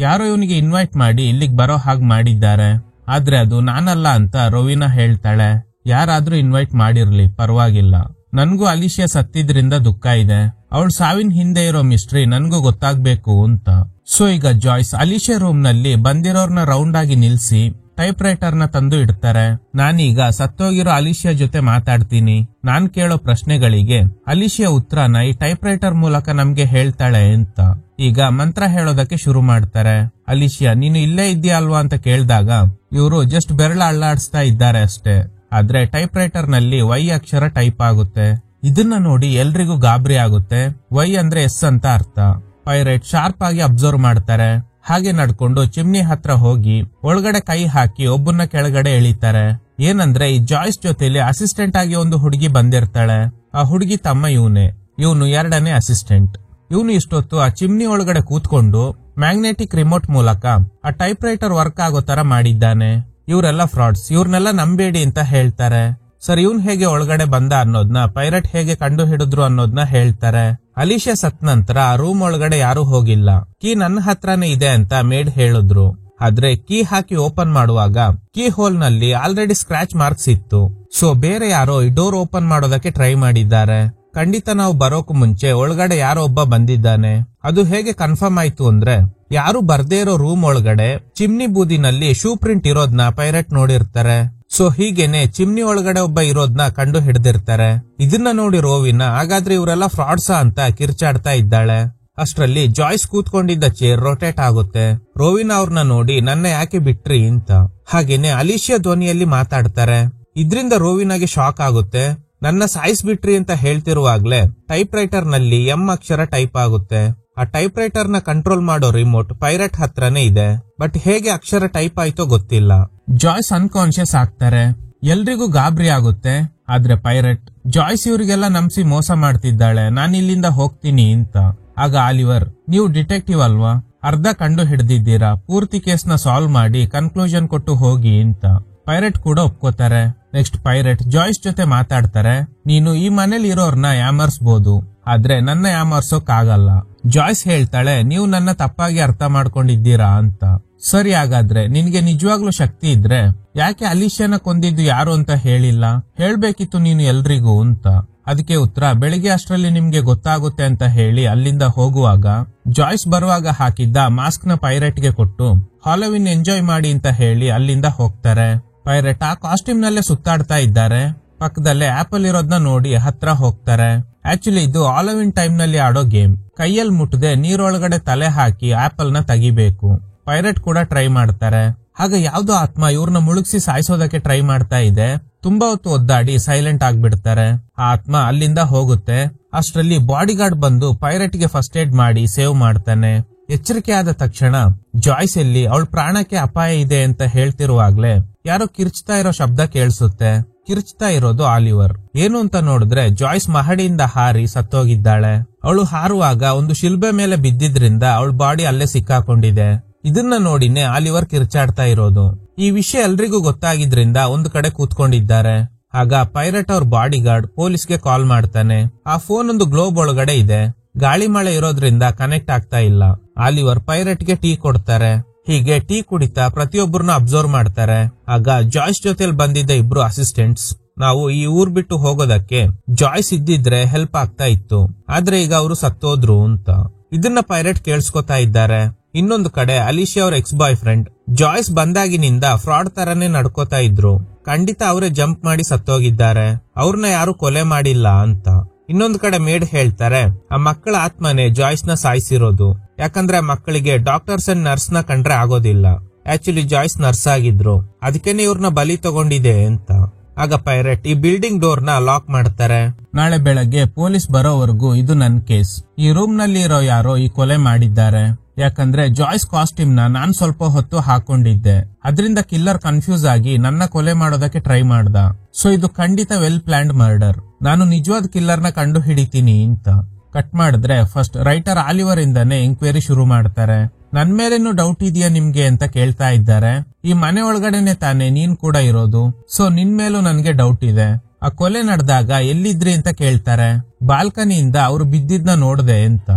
Speaker 1: ಯಾರೋ ಇವನಿಗೆ ಇನ್ವೈಟ್ ಮಾಡಿ ಇಲ್ಲಿಗೆ ಬರೋ ಹಾಗೆ ಮಾಡಿದ್ದಾರೆ, ಆದ್ರೆ ಅದು ನಾನಲ್ಲ ಅಂತ ರೋವಿನಾ ಹೇಳ್ತಾಳೆ. ಯಾರಾದ್ರೂ ಇನ್ವೈಟ್ ಮಾಡಿರ್ಲಿ ಪರವಾಗಿಲ್ಲ, ನನ್ಗೂ ಅಲಿಶಿಯಾ ಸತ್ತಿದ್ರಿಂದ ದುಃಖ ಇದೆ. ಅವಳ ಸಾವಿನ ಹಿಂದೆ ಇರೋ ಮಿಸ್ಟ್ರಿ ನನ್ಗೂ ಗೊತ್ತಾಗ್ಬೇಕು ಅಂತ. ಸೊ ಈಗ ಜಾಯ್ಸ್ ಅಲಿಶಿಯಾ ರೂಮ್ ನಲ್ಲಿ ಬಂದಿರೋರ್ನ ರೌಂಡ್ ಆಗಿ ನಿಲ್ಸಿ ಟೈಪ್ ರೈಟರ್ ನ ತಂದು ಇಡ್ತಾರೆ. ನಾನೀಗ ಸತ್ತೋಗಿರೋ ಅಲಿಶಿಯಾ ಜೊತೆ ಮಾತಾಡ್ತೀನಿ. ನಾನ್ ಕೇಳೋ ಪ್ರಶ್ನೆಗಳಿಗೆ ಅಲಿಶಿಯಾ ಉತ್ತರನ ಈ ಟೈಪ್ ರೈಟರ್ ಮೂಲಕ ನಮ್ಗೆ ಹೇಳ್ತಾಳೆ ಅಂತ. ಈಗ ಮಂತ್ರ ಹೇಳೋದಕ್ಕೆ ಶುರು ಮಾಡ್ತಾರೆ. ಅಲಿಶಿಯಾ ನೀನು ಇಲ್ಲೇ ಇದ್ದೀಯಾ ಅಲ್ವಾ ಅಂತ ಕೇಳಿದಾಗ ಇವರು ಜಸ್ಟ್ ಬೆರಳ ಅಳ್ಳಾಡಿಸ್ತಾ ಇದ್ದಾರೆ ಅಷ್ಟೇ. ಆದ್ರೆ ಟೈಪ್ ರೈಟರ್ ನಲ್ಲಿ ವೈ ಅಕ್ಷರ ಟೈಪ್ ಆಗುತ್ತೆ. ಇದನ್ನ ನೋಡಿ ಎಲ್ರಿಗೂ ಗಾಬರಿ ಆಗುತ್ತೆ. ವೈ ಅಂದ್ರೆ ಎಸ್ ಅಂತ ಅರ್ಥ. ಪೈರೇಟ್ ಶಾರ್ಪ್ ಆಗಿ ಅಬ್ಸರ್ವ್ ಮಾಡ್ತಾರೆ. ಹಾಗೆ ನಡ್ಕೊಂಡು ಚಿಮ್ನಿ ಹತ್ರ ಹೋಗಿ ಒಳಗಡೆ ಕೈ ಹಾಕಿ ಒಬ್ಬನ್ನ ಕೆಳಗಡೆ ಎಳಿತಾರೆ. ಏನಂದ್ರೆ ಈ ಜಾಯ್ಸ್ ಜೊತೆಲಿ ಅಸಿಸ್ಟೆಂಟ್ ಆಗಿ ಒಂದು ಹುಡುಗಿ ಬಂದಿರ್ತಾಳೆ. ಆ ಹುಡುಗಿ ತಮ್ಮ ಇವನು ಎರಡನೇ ಅಸಿಸ್ಟೆಂಟ್. ಇವನು ಇಷ್ಟೊತ್ತು ಆ ಚಿಮ್ನಿ ಒಳಗಡೆ ಕೂತ್ಕೊಂಡು ಮ್ಯಾಗ್ನೆಟಿಕ್ ರಿಮೋಟ್ ಮೂಲಕ ಆ ಟೈಪ್ ರೈಟರ್ ವರ್ಕ್ ಆಗೋ ತರ ಮಾಡಿದ್ದಾನೆ. ಇವರೆಲ್ಲ ಫ್ರಾಡ್ಸ್, ಇವ್ರನ್ನೆಲ್ಲ ನಂಬೇಡಿ ಅಂತ ಹೇಳ್ತಾರೆ. ಸರ್ ಇವನ್ ಹೇಗೆ ಒಳಗಡೆ ಬಂದ ಅನ್ನೋದ್ನ ಪೈರಟ್ ಹೇಗೆ ಕಂಡು ಹಿಡಿದ್ರು ಅನ್ನೋದ್ನ ಹೇಳ್ತಾರೆ. ಅಲಿಶಿಯಾ ಸತ್ ನಂತರ ಆ ರೂಮ್ ಒಳಗಡೆ ಯಾರು ಹೋಗಿಲ್ಲ, ಕೀ ನನ್ನ ಹತ್ರನೇ ಇದೆ ಅಂತ ಮೇಡ್ ಹೇಳಿದ್ರು. ಆದ್ರೆ ಕೀ ಹಾಕಿ ಓಪನ್ ಮಾಡುವಾಗ ಕೀ ಹೋಲ್ ನಲ್ಲಿ ಆಲ್ರೆಡಿ ಸ್ಕ್ರಾಚ್ ಮಾರ್ಕ್ಸ್ ಇತ್ತು. ಸೊ ಬೇರೆ ಯಾರೋ ಈ ಡೋರ್ ಓಪನ್ ಮಾಡೋದಕ್ಕೆ ಟ್ರೈ ಮಾಡಿದ್ದಾರೆ. ಖಂಡಿತ ನಾವು ಬರೋಕು ಮುಂಚೆ ಒಳಗಡೆ ಯಾರೋ ಒಬ್ಬ ಬಂದಿದ್ದಾನೆ. ಅದು ಹೇಗೆ ಕನ್ಫರ್ಮ್ ಆಯ್ತು ಅಂದ್ರೆ, ಯಾರು ಬರ್ದೇ ಇರೋ ರೂಮ್ ಒಳಗಡೆ ಚಿಮ್ನಿ ಬೂದಿನಲ್ಲಿ ಶೂ ಪ್ರಿಂಟ್ ಇರೋದ್ನ ಪೈರಟ್ ನೋಡಿರ್ತಾರೆ. ಸೊ ಹೀಗೇನೆ ಚಿಮ್ನಿ ಒಳಗಡೆ ಒಬ್ಬ ಇರೋದ್ನ ಕಂಡು ಹಿಡ್ದಿರ್ತಾರೆ. ಇದನ್ನ ನೋಡಿ ರೋವಿನ ಹಾಗಾದ್ರೆ ಇವರೆಲ್ಲ ಫ್ರಾಡ್ಸಾ ಅಂತ ಕಿರ್ಚಾಡ್ತಾ ಇದ್ದಾಳೆ. ಅಷ್ಟ್ರಲ್ಲಿ ಜಾಯ್ಸ್ ಕೂತ್ಕೊಂಡಿದ್ದ ಚೇರ್ ರೊಟೇಟ್ ಆಗುತ್ತೆ. ರೋವಿನ ಅವ್ರನ್ನ ನೋಡಿ ನನ್ನ ಯಾಕೆ ಬಿಟ್ರಿ ಅಂತ. ಹಾಗೇನೆ ಅಲಿಶಿಯಾ ಧ್ವನಿಯಲ್ಲಿ ಮಾತಾಡ್ತಾರೆ. ಇದ್ರಿಂದ ರೋವಿನಾಗೆ ಶಾಕ್ ಆಗುತ್ತೆ. ನನ್ನ ಸಾಯಿಸ್ಬಿಟ್ರಿ ಅಂತ ಹೇಳ್ತಿರುವಾಗ್ಲೇ ಟೈಪ್ ರೈಟರ್ ನಲ್ಲಿ ಎಂ ಅಕ್ಷರ ಟೈಪ್ ಆಗುತ್ತೆ. ಆ ಟೈಪ್ ರೈಟರ್ ನ ಕಂಟ್ರೋಲ್ ಮಾಡೋ ರಿಮೋಟ್ ಪೈರಟ್ ಹತ್ರನೇ ಇದೆ. ಬಟ್ ಹೇಗೆ ಅಕ್ಷರ ಟೈಪ್ ಆಯ್ತೋ ಗೊತ್ತಿಲ್ಲ. ಜಾಯ್ಸ್ ಅನ್ಕಾನ್ಶಿಯಸ್ ಆಗ್ತಾರೆ. ಎಲ್ರಿಗೂ ಗಾಬರಿ ಆಗುತ್ತೆ. ಆದ್ರೆ ಪೈರಟ್ ಜಾಯ್ಸ್ ಇವ್ರಿಗೆಲ್ಲ ನಂಬಿಸಿ ಮೋಸ ಮಾಡ್ತಿದ್ದಾಳೆ, ನಾನು ಇಲ್ಲಿಂದ ಹೋಗ್ತೀನಿ ಅಂತ. ಆಗ ಆಲಿವರ್, ನೀವು ಡಿಟೆಕ್ಟಿವ್ ಅಲ್ವಾ, ಅರ್ಧ ಕಂಡು ಹಿಡ್ದಿದ್ದೀರಾ, ಪೂರ್ತಿ ಕೇಸ್ ನ ಸಾಲ್ವ್ ಮಾಡಿ ಕನ್ಕ್ಲೂಷನ್ ಕೊಟ್ಟು ಹೋಗಿ ಅಂತ. ಪೈರಟ್ ಕೂಡ ಒಪ್ಕೋತಾರೆ. ನೆಕ್ಸ್ಟ್ ಪೈರಟ್ ಜಾಯ್ಸ್ ಜೊತೆ ಮಾತಾಡ್ತಾರೆ. ನೀನು ಈ ಮನೇಲಿ ಇರೋರ್ನ ಯಾಮರ್ಸ್ಬೋದು, ಆದ್ರೆ ನನ್ನ ಯಾಮರ್ಸೋಕ್ ಆಗಲ್ಲ. ಜಾಯ್ಸ್ ಹೇಳ್ತಾಳೆ, ನೀವು ನನ್ನ ತಪ್ಪಾಗಿ ಅರ್ಥ ಮಾಡ್ಕೊಂಡಿದ್ದೀರಾ ಅಂತ. ಸರಿ, ಹಾಗಾದ್ರೆ ನಿನ್ಗೆ ನಿಜವಾಗ್ಲೂ ಶಕ್ತಿ ಇದ್ರೆ ಯಾಕೆ ಅಲಿಶಿಯಾನ ಕೊಂದಿದ್ದು ಯಾರು ಅಂತ ಹೇಳಿಲ್ಲ, ಹೇಳ್ಬೇಕಿತ್ತು ನೀನು ಎಲ್ರಿಗೂ ಅಂತ. ಅದಕ್ಕೆ ಉತ್ತರ, ಬೆಳಿಗ್ಗೆ ಅಷ್ಟರಲ್ಲಿ ನಿಮ್ಗೆ ಗೊತ್ತಾಗುತ್ತೆ ಅಂತ ಹೇಳಿ ಅಲ್ಲಿಂದ ಹೋಗುವಾಗ ಜಾಯ್ಸ್ ಬರುವಾಗ ಹಾಕಿದ್ದ ಮಾಸ್ಕ್ ನ ಪೈರಟ್ ಗೆ ಕೊಟ್ಟು ಹಾಲೋವಿನ್ ಎಂಜಾಯ್ ಮಾಡಿ ಅಂತ ಹೇಳಿ ಅಲ್ಲಿಂದ ಹೋಗ್ತಾರೆ. ಪೈರಟ್ ಆ ಕಾಸ್ಟ್ಯೂಮ್ ನಲ್ಲೇ ಸುತ್ತಾಡ್ತಾ ಇದ್ದಾರೆ. ಪಕ್ಕದಲ್ಲೇ ಆಪಲ್ ಇರೋದ್ನ ನೋಡಿ ಹತ್ರ ಹೋಗ್ತಾರೆ. ಆಕ್ಚುಲಿ ಇದು ಹಾಲೋವಿನ್ ಟೈಮ್ ನಲ್ಲಿ ಆಡೋ ಗೇಮ್. ಕೈಯಲ್ಲಿ ಮುಟ್ಟದೆ ನೀರೊಳಗಡೆ ತಲೆ ಹಾಕಿ ಆಪಲ್ ನ ತೆಗಿಬೇಕು. ಪೈರಟ್ ಕೂಡ ಟ್ರೈ ಮಾಡ್ತಾರೆ. ಆಗ ಯಾವ್ದೋ ಆತ್ಮ ಇವ್ರನ್ನ ಮುಳುಗಿಸಿ ಸಾಯಿಸೋದಕ್ಕೆ ಟ್ರೈ ಮಾಡ್ತಾ ಇದೆ. ತುಂಬಾ ಹೊತ್ತು ಒದ್ದಾಡಿ ಸೈಲೆಂಟ್ ಆಗ್ಬಿಡ್ತಾರೆ. ಆ ಆತ್ಮ ಅಲ್ಲಿಂದ ಹೋಗುತ್ತೆ. ಅಷ್ಟರಲ್ಲಿ ಬಾಡಿಗಾರ್ಡ್ ಬಂದು ಪೈರಟ್ ಗೆ ಫಸ್ಟ್ ಏಡ್ ಮಾಡಿ ಸೇವ್ ಮಾಡ್ತಾನೆ. ಎಚ್ಚರಿಕೆ ಆದ ತಕ್ಷಣ ಜಾಯ್ಸ್ ಎಲ್ಲಿ ಅವಳ ಪ್ರಾಣಕ್ಕೆ ಅಪಾಯ ಇದೆ ಅಂತ ಹೇಳ್ತಿರುವಾಗ್ಲೇ ಯಾರೋ ಕಿರ್ಚ್ತಾ ಇರೋ ಶಬ್ದ ಕೇಳಿಸುತ್ತೆ. ಕಿರ್ಚ್ತಾ ಇರೋದು ಆಲಿವರ್. ಏನು ಅಂತ ನೋಡಿದ್ರೆ ಜಾಯ್ಸ್ ಮಹಡಿಯಿಂದ ಹಾರಿ ಸತ್ತೋಗಿದ್ದಾಳೆ. ಅವಳು ಹಾರುವಾಗ ಒಂದು ಶಿಲ್ಬೆ ಮೇಲೆ ಬಿದ್ದಿದ್ರಿಂದ ಅವಳ ಬಾಡಿ ಅಲ್ಲೇ ಸಿಕ್ಕಾಕೊಂಡಿದೆ. ಇದನ್ನ ನೋಡಿನೇ ಆಲಿವರ್ ಕಿರ್ಚಾಡ್ತಾ ಇರೋದು. ಈ ವಿಷಯ ಎಲ್ರಿಗೂ ಗೊತ್ತಾಗಿದ್ರಿಂದ ಒಂದು ಕಡೆ ಕೂತ್ಕೊಂಡಿದ್ದಾರೆ. ಆಗ ಪೈರಟ್ ಅವ್ರ ಬಾಡಿಗಾರ್ಡ್ ಪೊಲೀಸ್ಗೆ ಕಾಲ್ ಮಾಡ್ತಾನೆ. ಆ ಫೋನ್ ಒಂದು ಗ್ಲೋಬ್ ಒಳಗಡೆ ಇದೆ. ಗಾಳಿ ಮಳೆ ಇರೋದ್ರಿಂದ ಕನೆಕ್ಟ್ ಆಗ್ತಾ ಇಲ್ಲ. ಆಲಿವರ್ ಪೈರಟ್ ಗೆ ಟೀ ಕೊಡ್ತಾರೆ. ಹೀಗೆ ಟೀ ಕುಡಿತಾ ಪ್ರತಿಯೊಬ್ಬರನ್ನ ಅಬ್ಸರ್ವ್ ಮಾಡ್ತಾರೆ. ಆಗ ಜಾಯ್ಸ್ ಜೊತೆಲಿ ಬಂದಿದ್ದ ಇಬ್ರು ಅಸಿಸ್ಟೆಂಟ್ಸ್, ನಾವು ಈ ಊರ್ ಬಿಟ್ಟು ಹೋಗೋದಕ್ಕೆ ಜಾಯ್ಸ್ ಇದ್ದಿದ್ರೆ ಹೆಲ್ಪ್ ಆಗ್ತಾ ಇತ್ತು, ಆದ್ರೆ ಈಗ ಅವರು ಸತ್ತೋದ್ರು ಅಂತ. ಇದನ್ನ ಪೈರಟ್ ಕೇಳಿಸ್ಕೊತಾ ಇದ್ದಾರೆ. ಇನ್ನೊಂದು ಕಡೆ ಅಲಿಶಿಯಾ ಅವ್ರ ಎಕ್ಸ್ ಬಾಯ್ ಫ್ರೆಂಡ್ ಜಾಯ್ಸ್ ಬಂದಾಗಿನಿಂದ ಫ್ರಾಡ್ ತರನೇ ನಡ್ಕೋತಾ ಇದ್ರು. ಖಂಡಿತ ಅವರೇ ಜಂಪ್ ಮಾಡಿ ಸತ್ತೋಗಿದ್ದಾರೆ, ಅವ್ರನ್ನ ಯಾರು ಕೊಲೆ ಮಾಡಿಲ್ಲ ಅಂತ. ಇನ್ನೊಂದು ಕಡೆ ಮೇಡ್ ಹೇಳ್ತಾರೆ, ಆ ಮಕ್ಕಳ ಆತ್ಮನೆ ಜಾಯ್ಸ್ ನ ಸಾಯಿಸಿರೋದು. ಯಾಕಂದ್ರೆ ಆ ಮಕ್ಕಳಿಗೆ ಡಾಕ್ಟರ್ಸ್ ಅಂಡ್ ನರ್ಸ್ ನ ಕಂಡ್ರೆ ಆಗೋದಿಲ್ಲ. ಆಕ್ಚುಲಿ ಜಾಯ್ಸ್ ನರ್ಸ್ ಆಗಿದ್ರು, ಅದಕ್ಕೇನೆ ಇವ್ರನ್ನ ಬಲಿ ತಗೊಂಡಿದೆ ಅಂತ. ಆಗ ಪೈರಟ್ ಈ ಬಿಲ್ಡಿಂಗ್ ಡೋರ್ ನ ಲಾಕ್ ಮಾಡ್ತಾರೆ. ನಾಳೆ ಬೆಳಗ್ಗೆ ಪೊಲೀಸ್ ಬರೋವರೆಗೂ ಇದು ನನ್ ಕೇಸ್. ಈ ರೂಮ್ ನಲ್ಲಿ ಇರೋ ಯಾರೋ ಈ ಕೊಲೆ ಮಾಡಿದ್ದಾರೆ. ಯಾಕಂದ್ರೆ ಜಾಯ್ಸ್ ಕಾಸ್ಟ್ಯೂಮ್ ನಾನ್ ಸ್ವಲ್ಪ ಹೊತ್ತು ಹಾಕೊಂಡಿದ್ದೆ, ಅದರಿಂದ ಕಿಲ್ಲರ್ ಕನ್ಫ್ಯೂಸ್ ಆಗಿ ನನ್ನ ಕೊಲೆ ಮಾಡೋದಕ್ಕೆ ಟ್ರೈ ಮಾಡ್ದ. ಸೊ ಇದು ಖಂಡಿತ ವೆಲ್ ಪ್ಲಾನ್ಡ್ ಮರ್ಡರ್. ನಾನು ನಿಜವಾದ ಕಿಲ್ಲರ್ ನ ಕಂಡು ಹಿಡಿತೀನಿ ಅಂತ. ಕಟ್ ಮಾಡಿದ್ರೆ ಫಸ್ಟ್ ರೈಟರ್ ಆಲಿವರ್ ಇಂದಾನೆ ಎಂಕ್ವೈರಿ ಶುರು ಮಾಡ್ತಾರೆ. ನನ್ ಮೇಲೇನು ಡೌಟ್ ಇದೆಯಾ ನಿಮ್ಗೆ ಅಂತ ಕೇಳ್ತಾ ಇದ್ದಾರೆ. ಈ ಮನೆ ಒಳಗಡೆನೆ ತಾನೆ ನೀನ್ ಕೂಡ ಇರೋದು, ಸೊ ನಿನ್ ಮೇಲೂ ನನ್ಗೆ ಡೌಟ್ ಇದೆ. ಆ ಕೊಲೆ ನಡೆದಾಗ ಎಲ್ಲಿದ್ರಿ ಅಂತ ಕೇಳ್ತಾರೆ. ಬಾಲ್ಕನಿಯಿಂದ ಅವ್ರು ಬಿದ್ದಿದ್ನ ನೋಡ್ದೆ ಅಂತ.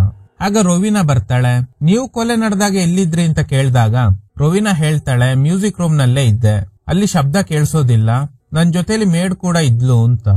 Speaker 1: ಆಗ ರೋವಿನಾ ಬರ್ತಾಳೆ. ನೀವು ಕೊಲೆ ನಡೆದಾಗ ಎಲ್ಲಿದ್ರಿ ಅಂತ ಕೇಳಿದಾಗ ರೋವಿನಾ ಹೇಳ್ತಾಳೆ, ಮ್ಯೂಸಿಕ್ ರೂಮ್ ನಲ್ಲೇ ಇದ್ದೆ, ಅಲ್ಲಿ ಶಬ್ದ ಕೇಳಿಸೋದಿಲ್ಲ, ನನ್ ಜೊತೆಲಿ ಮೇಡ್ ಕೂಡ ಇದ್ಲು ಅಂತ.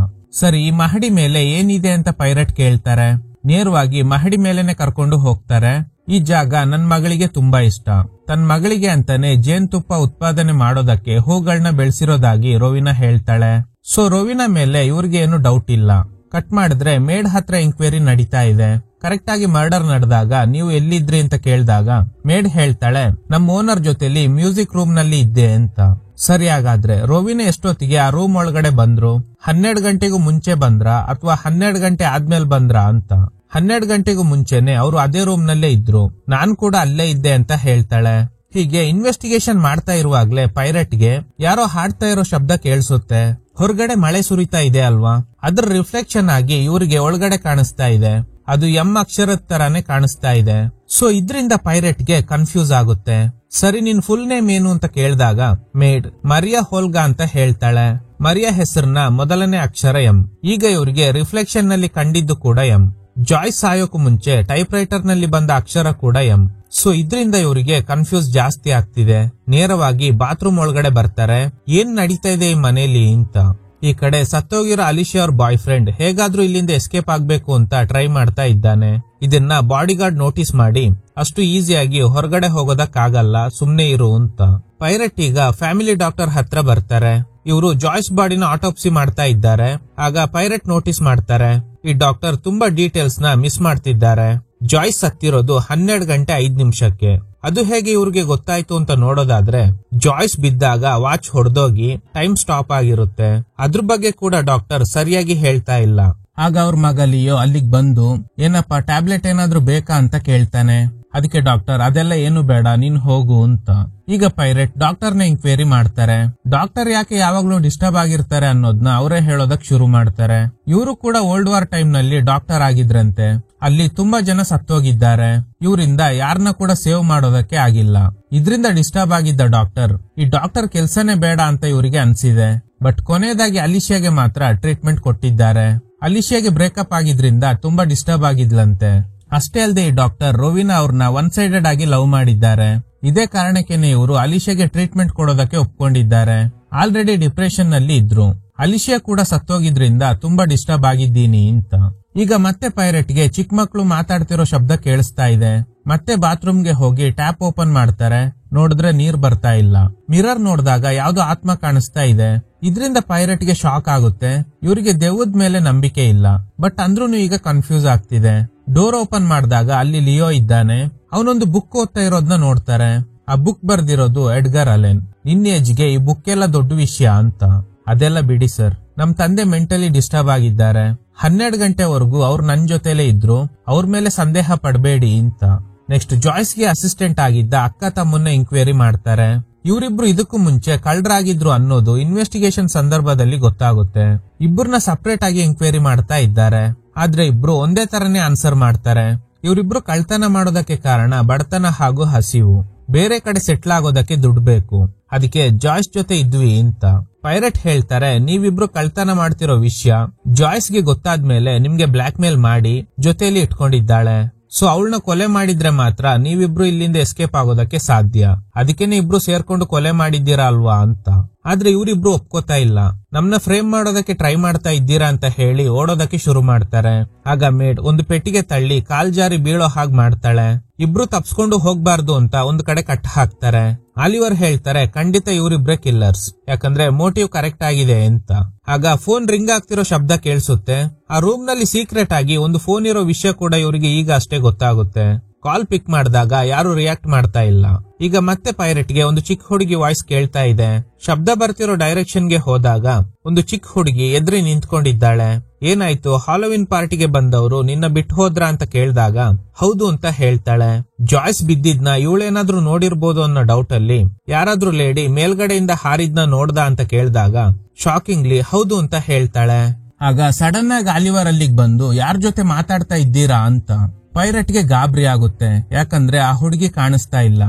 Speaker 1: ಸರಿ, ಈ ಮಹಡಿ ಮೇಲೆ ಏನಿದೆ ಅಂತ ಪೈರಟ್ ಕೇಳ್ತಾರೆ. ನೇರವಾಗಿ ಮಹಡಿ ಮೇಲೆನೆ ಕರ್ಕೊಂಡು ಹೋಗ್ತಾರೆ. ಈ ಜಾಗ ನನ್ ಮಗಳಿಗೆ ತುಂಬಾ ಇಷ್ಟ. ತನ್ ಮಗಳಿಗೆ ಅಂತಾನೆ ಜೇನುತುಪ್ಪ ಉತ್ಪಾದನೆ ಮಾಡೋದಕ್ಕೆ ಹೂಗಳನ್ನ ಬೆಳೆಸಿರೋದಾಗಿ ರೋವಿನಾ ಹೇಳ್ತಾಳೆ. ಸೊ ರೋವಿನಾ ಮೇಲೆ ಇವ್ರಿಗೆ ಏನು ಡೌಟ್ ಇಲ್ಲ. ಕಟ್ ಮಾಡಿದ್ರೆ ಮೇಡ್ ಹತ್ರ ಎಂಕ್ವೈರಿ ನಡೀತಾ ಇದೆ. ಕರೆಕ್ಟ್ ಆಗಿ ಮರ್ಡರ್ ನಡೆದಾಗ ನೀವು ಎಲ್ಲಿದ್ರಿ ಅಂತ ಕೇಳಿದಾಗ ಮೇಡ್ ಹೇಳ್ತಾಳೆ, ನಮ್ ಓನರ್ ಜೊತೆಲಿ ಮ್ಯೂಸಿಕ್ ರೂಮ್ ನಲ್ಲಿ ಇದ್ದೆ ಅಂತ. ಸರಿ, ಹಾಗಾದ್ರೆ ರೋವಿನಾ ಎಷ್ಟೊತ್ತಿಗೆ ಆ ರೂಮ್ ಒಳಗಡೆ ಬಂದ್ರು? 12 ಗಂಟೆಗೂ ಮುಂಚೆ ಬಂದ್ರ ಅಥವಾ 12 ಗಂಟೆ ಆದ್ಮೇಲೆ ಬಂದ್ರ ಅಂತ. 12 ಗಂಟೆಗೂ ಮುಂಚೆನೆ ಅವರು ಅದೇ ರೂಮ್ ನಲ್ಲೇ ಇದ್ರು, ನಾನ್ ಕೂಡ ಅಲ್ಲೇ ಇದ್ದೆ ಅಂತ ಹೇಳ್ತಾಳೆ. ಹೀಗೆ ಇನ್ವೆಸ್ಟಿಗೇಷನ್ ಮಾಡ್ತಾ ಇರುವಾಗ್ಲೇ ಪೈರಟ್ಗೆ ಯಾರೋ ಹಾಡ್ತಾ ಇರೋ ಶಬ್ದ ಕೇಳಿಸುತ್ತೆ. ಹೊರಗಡೆ ಮಳೆ ಸುರಿತಾ ಇದೆ ಅಲ್ವಾ, ಅದ್ರ ರಿಫ್ಲೆಕ್ಷನ್ ಆಗಿ ಇವರಿಗೆ ಒಳಗಡೆ ಕಾಣಿಸ್ತಾ ಇದೆ. ಅದು ಎಂ ಅಕ್ಷರದ ತರಾನೇ ಕಾಣಿಸ್ತಾ ಇದೆ. ಸೊ ಇದರಿಂದ ಪೈರಟ್ಗೆ ಕನ್ಫ್ಯೂಸ್ ಆಗುತ್ತೆ. ಸರಿ, ನಿನ್ ಫುಲ್ ನೇಮ್ ಏನು ಅಂತ ಕೇಳಿದಾಗ ಮೇಡ್ ಮರಿಯಾ ಹೋಲ್ಗಾ ಅಂತ ಹೇಳ್ತಾಳೆ. ಮರಿಯಾ ಹೆಸರಿನ ಮೊದಲನೇ ಅಕ್ಷರ ಎಂ. ಈಗ ಇವರಿಗೆ ರಿಫ್ಲೆಕ್ಷನ್ ನಲ್ಲಿ ಕಂಡಿದ್ದು ಕೂಡ ಎಂ. ಜಾಯ್ಸ್ ಸಾಯೋಕು ಮುಂಚೆ ಟೈಪ್ ರೈಟರ್ ನಲ್ಲಿ ಬಂದ ಅಕ್ಷರ ಕೂಡ ಎಂ. ಸೊ ಇದರಿಂದ ಇವರಿಗೆ ಕನ್ಫ್ಯೂಸ್ ಜಾಸ್ತಿ ಆಗ್ತಿದೆ. ನೇರವಾಗಿ ಬಾತ್ರೂಮ್ ಒಳಗಡೆ ಬರ್ತಾರೆ. ಏನ್ ನಡೀತಾ ಇದೆ ಈ ಮನೇಲಿ ಅಂತ. ಈ ಕಡೆ ಸತ್ತೋಗಿರೋ ಅಲಿಶಾ ಅವ್ರ ಬಾಯ್ ಫ್ರೆಂಡ್ ಹೇಗಾದ್ರೂ ಇಲ್ಲಿಂದ ಎಸ್ಕೇಪ್ ಆಗ್ಬೇಕು ಅಂತ ಟ್ರೈ ಮಾಡ್ತಾ ಇದ್ದಾನೆ. ಇದನ್ನ ಬಾಡಿಗಾರ್ಡ್ ನೋಟಿಸ್ ಮಾಡಿ ಅಷ್ಟು ಈಸಿಯಾಗಿ ಹೊರಗಡೆ ಹೋಗೋದಕ್ಕಾಗಲ್ಲ, ಸುಮ್ನೆ ಇರು ಅಂತ. ಪೈರಟ್ ಈಗ ಫ್ಯಾಮಿಲಿ ಡಾಕ್ಟರ್ ಹತ್ರ ಬರ್ತಾರೆ. ಇವರು ಜಾಯ್ಸ್ ಬಾಡಿನ ಆಟೋಪ್ಸಿ ಮಾಡ್ತಾ ಇದ್ದಾರೆ. ಆಗ ಪೈರಟ್ ನೋಟಿಸ್ ಮಾಡ್ತಾರೆ, ಈ ಡಾಕ್ಟರ್ ತುಂಬಾ ಡೀಟೇಲ್ಸ್ ನ ಮಿಸ್ ಮಾಡ್ತಿದ್ದಾರೆ. ಜಾಯ್ಸ್ ಸತ್ತಿರೋದು 12 ಗಂಟೆ 5 ನಿಮಿಷಕ್ಕೆ. ಅದು ಹೇಗೆ ಇವ್ರಿಗೆ ಗೊತ್ತಾಯ್ತು ಅಂತ ನೋಡೋದಾದ್ರೆ, ಜಾಯ್ಸ್ ಬಿದ್ದಾಗ ವಾಚ್ ಹೊಡೆದೋಗಿ ಟೈಮ್ ಸ್ಟಾಪ್ ಆಗಿರುತ್ತೆ. ಅದ್ರ ಬಗ್ಗೆ ಕೂಡ ಡಾಕ್ಟರ್ ಸರಿಯಾಗಿ ಹೇಳ್ತಾ ಇಲ್ಲ. ಆಗ ಅವ್ರ ಮಗ ಲಿಯೋ ಅಲ್ಲಿಗೆ ಬಂದು, ಏನಪ್ಪ ಟ್ಯಾಬ್ಲೆಟ್ ಏನಾದ್ರೂ ಬೇಕಾ ಅಂತ ಕೇಳ್ತಾನೆ. ಅದಕ್ಕೆ ಡಾಕ್ಟರ್ ಅದೆಲ್ಲ ಏನು ಬೇಡ, ನೀನ್ ಹೋಗು ಅಂತ. ಈಗ ಪೈರಟ್ ಡಾಕ್ಟರ್ನ ಎಂಕ್ವೈರಿ ಮಾಡ್ತಾರೆ. ಡಾಕ್ಟರ್ ಯಾಕೆ ಯಾವಾಗ್ಲೂ ಡಿಸ್ಟರ್ಬ್ ಆಗಿರ್ತಾರೆ ಅನ್ನೋದನ್ನ ಅವರೇ ಹೇಳೋದಕ್ ಶುರು ಮಾಡ್ತಾರೆ. ಇವರು ಕೂಡ ವರ್ಲ್ಡ್ ವಾರ್ ಟೈಮ್ ನಲ್ಲಿ ಡಾಕ್ಟರ್ ಆಗಿದ್ರಂತೆ. ಅಲ್ಲಿ ತುಂಬಾ ಜನ ಸತ್ತೋಗಿದ್ದಾರೆ. ಇವರಿಂದ ಯಾರನ್ನ ಕೂಡ ಸೇವ್ ಮಾಡೋದಕ್ಕೆ ಆಗಿಲ್ಲ. ಇದರಿಂದ ಡಿಸ್ಟರ್ಬ್ ಆಗಿದ್ದ ಡಾಕ್ಟರ್ ಈ ಡಾಕ್ಟರ್ ಕೆಲ್ಸನೇ ಬೇಡ ಅಂತ ಇವರಿಗೆ ಅನ್ಸಿದೆ. ಬಟ್ ಕೊನೆಯದಾಗಿ ಅಲಿಶಾಗೆ ಮಾತ್ರ ಟ್ರೀಟ್ಮೆಂಟ್ ಕೊಟ್ಟಿದ್ದಾರೆ. ಅಲಿಶಾಗೆ ಬ್ರೇಕಪ್ ಆಗಿದ್ರಿಂದ ತುಂಬಾ ಡಿಸ್ಟರ್ಬ್ ಆಗಿದ್ಲಂತೆ. ಅಷ್ಟೇ ಅಲ್ಲದೆ ಈ ಡಾಕ್ಟರ್ ರೋವಿನಾ ಅವ್ರನ್ನ ಒನ್ ಸೈಡೆಡ್ ಆಗಿ ಲವ್ ಮಾಡಿದ್ದಾರೆ. ಇದೇ ಕಾರಣಕ್ಕೇನೆ ಇವರು ಅಲಿಶಾಗೆ ಟ್ರೀಟ್ಮೆಂಟ್ ಕೊಡೋದಕ್ಕೆ ಒಪ್ಕೊಂಡಿದ್ದಾರೆ. ಆಲ್ರೆಡಿ ಡಿಪ್ರೆಷನ್ ನಲ್ಲಿ ಇದ್ರು. ಅಲಿಶಾ ಕೂಡ ಸತ್ತೋಗಿದ್ರಿಂದ ತುಂಬಾ ಡಿಸ್ಟರ್ಬ್ ಆಗಿದ್ದೀನಿ ಅಂತ. ಈಗ ಮತ್ತೆ ಪೈರಟ್ಗೆ ಚಿಕ್ಕ ಮಕ್ಳು ಮಾತಾಡ್ತಿರೋ ಶಬ್ದ ಕೇಳಿಸ್ತಾ ಇದೆ. ಮತ್ತೆ ಬಾತ್ರೂಮ್ಗೆ ಹೋಗಿ ಟ್ಯಾಪ್ ಓಪನ್ ಮಾಡ್ತಾರೆ. ನೋಡಿದ್ರೆ ನೀರ್ ಬರ್ತಾ ಇಲ್ಲ. ಮಿರರ್ ನೋಡಿದಾಗ ಯಾವ್ದೋ ಆತ್ಮ ಕಾಣಿಸ್ತಾ ಇದೆ. ಇದರಿಂದ ಪೈರಟ್ಗೆ ಶಾಕ್ ಆಗುತ್ತೆ. ಇವರಿಗೆ ದೆವ್ವದ ಮೇಲೆ ನಂಬಿಕೆ ಇಲ್ಲ. ಬಟ್ ಅಂದ್ರೂ ಈಗ ಕನ್ಫ್ಯೂಸ್ ಆಗ್ತಿದೆ. ಡೋರ್ ಓಪನ್ ಮಾಡಿದಾಗ ಅಲ್ಲಿ ಲಿಯೋ ಇದ್ದಾನೆ. ಅವನೊಂದು ಬುಕ್ ಓದ್ತಾ ಇರೋದನ್ನ ನೋಡ್ತಾರೆ. ಆ ಬುಕ್ ಬರ್ದಿರೋದು ಎಡ್ಗರ್ ಅಲೆನ್. ನಿನ್ನ ಏಜ್ಗೆ ಈ ಬುಕ್ ಎಲ್ಲ ದೊಡ್ಡ ವಿಷಯ ಅಂತ. ಅದೆಲ್ಲ ಬಿಡಿ ಸರ್, ನಮ್ ತಂದೆ ಮೆಂಟಲಿ ಡಿಸ್ಟರ್ಬ್ ಆಗಿದ್ದಾರೆ. 12 ಗಂಟೆವರೆಗೂ ಅವ್ರು ನನ್ ಜೊತೆಲೇ ಇದ್ರು. ಅವ್ರ ಮೇಲೆ ಸಂದೇಹ ಪಡಬೇಡಿ ಅಂತ. ನೆಕ್ಸ್ಟ್ ಜಾಯ್ಸ್ಗೆ ಅಸಿಸ್ಟೆಂಟ್ ಆಗಿದ್ದ ಅಕ್ಕ ತಮ್ಮನ್ನ ಎಂಕ್ವೈರಿ ಮಾಡ್ತಾರೆ. ಇವರಿಬ್ರು ಇದಕ್ಕೂ ಮುಂಚೆ ಕಳ್ಳರಾಗಿದ್ರು ಅನ್ನೋದು ಇನ್ವೆಸ್ಟಿಗೇಷನ್ ಸಂದರ್ಭದಲ್ಲಿ ಗೊತ್ತಾಗುತ್ತೆ. ಇಬ್ಬರನ್ನ ಸಪರೇಟ್ ಆಗಿ ಎಂಕ್ವೈರಿ ಮಾಡ್ತಾ ಇದ್ದಾರೆ. ಆದ್ರೆ ಇಬ್ರು ಒಂದೇ ತರನೇ ಆನ್ಸರ್ ಮಾಡ್ತಾರೆ. ಇವರಿಬ್ರು ಕಳ್ತನ ಮಾಡೋದಕ್ಕೆ ಕಾರಣ ಬಡತನ ಹಾಗೂ ಹಸಿವು. ಬೇರೆ ಕಡೆ ಸೆಟ್ಲ್ ಆಗೋದಕ್ಕೆ ದುಡ್ಡು ಬೇಕು, ಅದಕ್ಕೆ ಜಾಯ್ಸ್ ಜೊತೆ ಇದ್ವಿ ಅಂತ. ಪೈರಟ್ ಹೇಳ್ತಾರೆ, ನೀವಿಬ್ರು ಕಳ್ತನ ಮಾಡ್ತಿರೋ ವಿಷಯ ಜಾಯ್ಸ್ಗೆ ಗೊತ್ತಾದ್ಮೇಲೆ ನಿಮ್ಗೆ ಬ್ಲಾಕ್ ಮೇಲ್ ಮಾಡಿ ಜೊತೆಲಿ ಇಟ್ಕೊಂಡಿದ್ದಾಳೆ. ಸೊ ಅವಳನ್ನ ಕೊಲೆ ಮಾಡಿದ್ರೆ ಮಾತ್ರ ನೀವಿಬ್ರು ಇಲ್ಲಿಂದ ಎಸ್ಕೇಪ್ ಆಗೋದಕ್ಕೆ ಸಾಧ್ಯ. ಅದಕ್ಕೇನೆ ಇಬ್ರು ಸೇರ್ಕೊಂಡು ಕೊಲೆ ಮಾಡಿದ್ದೀರಾ ಅಲ್ವಾ ಅಂತ. ಆದ್ರೆ ಇವರಿಬ್ರು ಒಪ್ಕೋತಾ ಇಲ್ಲ. ನಮ್ನ ಫ್ರೇಮ್ ಮಾಡೋದಕ್ಕೆ ಟ್ರೈ ಮಾಡ್ತಾ ಇದ್ದೀರಾ ಅಂತ ಹೇಳಿ ಓಡೋದಕ್ಕೆ ಶುರು ಮಾಡ್ತಾರೆ. ಆಗ ಮೇಡ್ ಒಂದು ಪೆಟ್ಟಿಗೆ ತಳ್ಳಿ ಕಾಲ್ ಜಾರಿ ಬೀಳೋ ಹಾಗೆ ಮಾಡ್ತಾಳೆ. ಇಬ್ರು ತಪ್ಸ್ಕೊಂಡು ಹೋಗ್ಬಾರ್ದು ಅಂತ ಒಂದ್ ಕಡೆ ಕಟ್ ಹಾಕ್ತಾರೆ. ಆಲಿವರ್ ಹೇಳ್ತಾರೆ, ಖಂಡಿತ ಇವರಿಬ್ರೆ ಕಿಲ್ಲರ್ಸ್, ಯಾಕಂದ್ರೆ ಮೋಟಿವ್ ಕರೆಕ್ಟ್ ಆಗಿದೆ ಅಂತ. ಆಗ ಫೋನ್ ರಿಂಗ್ ಆಗ್ತಿರೋ ಶಬ್ದ ಕೇಳಿಸುತ್ತೆ. ಆ ರೂಮ್ ನಲ್ಲಿ ಸೀಕ್ರೆಟ್ ಆಗಿ ಒಂದು ಫೋನ್ ಇರೋ ವಿಷಯ ಕೂಡ ಇವರಿಗೆ ಈಗ ಅಷ್ಟೇ ಗೊತ್ತಾಗುತ್ತೆ. ಕಾಲ್ ಪಿಕ್ ಮಾಡಿದಾಗ ಯಾರು ರಿಯಾಕ್ಟ್ ಮಾಡ್ತಾ ಇಲ್ಲ. ಈಗ ಮತ್ತೆ ಪೈರಟ್ಗೆ ಒಂದು ಚಿಕ್ಕ ಹುಡುಗಿ ವಾಯ್ಸ್ ಕೇಳ್ತಾ ಇದೆ. ಶಬ್ದ ಬರ್ತಿರೋ ಡೈರೆಕ್ಷನ್ ಗೆ ಹೋದಾಗ ಒಂದು ಚಿಕ್ಕ ಹುಡುಗಿ ಎದ್ರಿ ನಿಂತ್ಕೊಂಡಿದ್ದಾಳೆ. ಏನಾಯ್ತು, ಹಾಲೋವಿನ್ ಪಾರ್ಟಿಗೆ ಬಂದವರು ನಿನ್ನ ಬಿಟ್ಟು ಹೋದ್ರ ಅಂತ ಕೇಳಿದಾಗ ಹೌದು ಅಂತ ಹೇಳ್ತಾಳೆ. ಜಾಯ್ಸ್ ಬಿದ್ದಿದ್ನ ಇವಳೇನಾದ್ರೂ ನೋಡಿರ್ಬೋದು ಅನ್ನೋ ಡೌಟ್ ಅಲ್ಲಿ ಯಾರಾದ್ರೂ ಲೇಡಿ ಮೇಲ್ಗಡೆಯಿಂದ ಹಾರಿದ್ನ ನೋಡ್ದ ಅಂತ ಕೇಳಿದಾಗ ಶಾಕಿಂಗ್ಲಿ ಹೌದು ಅಂತ ಹೇಳ್ತಾಳೆ. ಆಗ ಸಡನ್ ಆಗಿ ಆಲಿವರ್ ಅಲ್ಲಿಗೆ ಬಂದು ಯಾರ ಜೊತೆ ಮಾತಾಡ್ತಾ ಇದ್ದೀರಾ ಅಂತ. ಪೈರಟ್ಗೆ ಗಾಬರಿ ಆಗುತ್ತೆ, ಯಾಕಂದ್ರೆ ಆ ಹುಡುಗಿ ಕಾಣಿಸ್ತಾ ಇಲ್ಲ.